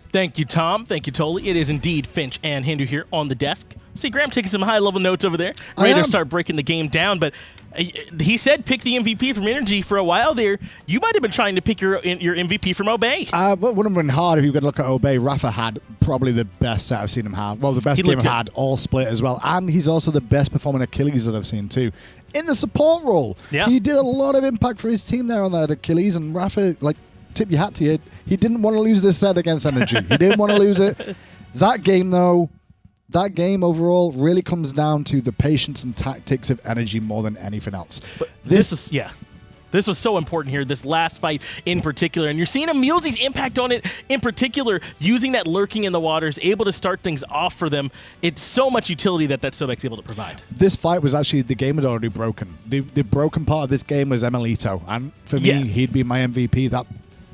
Speaker 1: Thank you, Tom. Thank you, Toli. It is indeed Finch and Hindu here on the desk. See Graham taking some high-level notes over there, ready to start breaking the game down. But he said pick the MVP from NRG for a while there. You might have been trying to pick your MVP from Obey.
Speaker 2: But wouldn't have been hard if you could look at Obey. iRaffer had probably the best set I've seen him have. Well, the best game I've had, all split as well. And he's also the best performing Achilles that I've seen too. In the support role, he did a lot of impact for his team there on that Achilles. And iRaffer, like, tip your hat to you, he didn't want to lose this set against NRG. He didn't want to lose it. That game, though, that game overall really comes down to the patience and tactics of NRG more than anything else.
Speaker 1: But this was, This was so important here, this last fight in particular. And you're seeing emilZy's impact on it in particular, using that lurking in the waters, able to start things off for them. It's so much utility that Sobek's able to provide.
Speaker 2: This fight was actually, the game had already broken. The broken part of this game was emilitoo. And for me, he'd be my MVP. That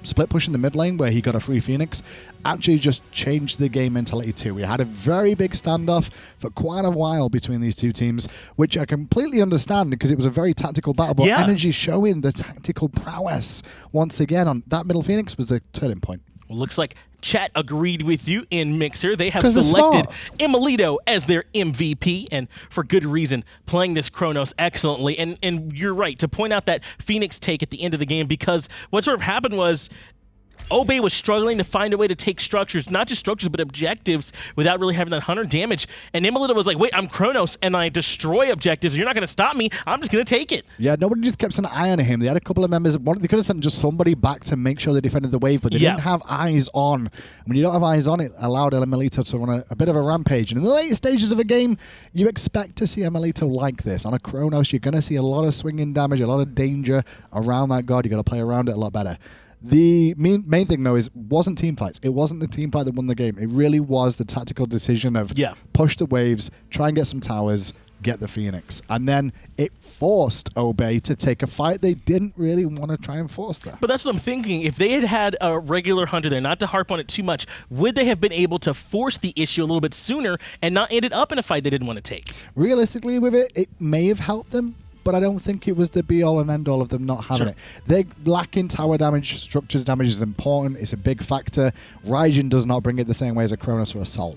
Speaker 2: split push in the mid lane where he got a free Phoenix actually just changed the game mentality too. We had a very big standoff for quite a while between these two teams, which I completely understand because it was a very tactical battle, but NRG showing the tactical prowess once again on that middle Phoenix was the turning point.
Speaker 1: Well, looks like chat agreed with you in Mixer. They have selected emilitoo as their MVP, and for good reason, playing this Chronos excellently. And you're right to point out that Phoenix take at the end of the game, because what sort of happened was Obey was struggling to find a way to take structures, not just structures, but objectives without really having that 100 damage. And emilitoo was like, wait, I'm Chronos, and I destroy objectives. You're not going to stop me. I'm just going to take it.
Speaker 2: Yeah, nobody just kept an eye on him. They had a couple of members. They could have sent just somebody back to make sure they defended the wave, but they didn't have eyes on. When you don't have eyes on, it allowed emilitoo to run a bit of a rampage. And in the later stages of a game, you expect to see emilitoo like this. On a Chronos, you're going to see a lot of swinging damage, a lot of danger around that god. You've got to play around it a lot better. The main thing, though, is wasn't team fights. It wasn't the team fight that won the game. It really was the tactical decision of push the waves, try and get some towers, get the Phoenix. And then it forced Obey to take a fight they didn't really want to try and force there.
Speaker 1: But that's what I'm thinking. If they had had a regular Hunter there, not to harp on it too much, would they have been able to force the issue a little bit sooner and not ended up in a fight they didn't want to take?
Speaker 2: Realistically, with it may have helped them, but I don't think it was the be-all and end-all of them not having it. They're lacking tower damage. Structure damage is important. It's a big factor. Raijin does not bring it the same way as a Chronos or a Sol.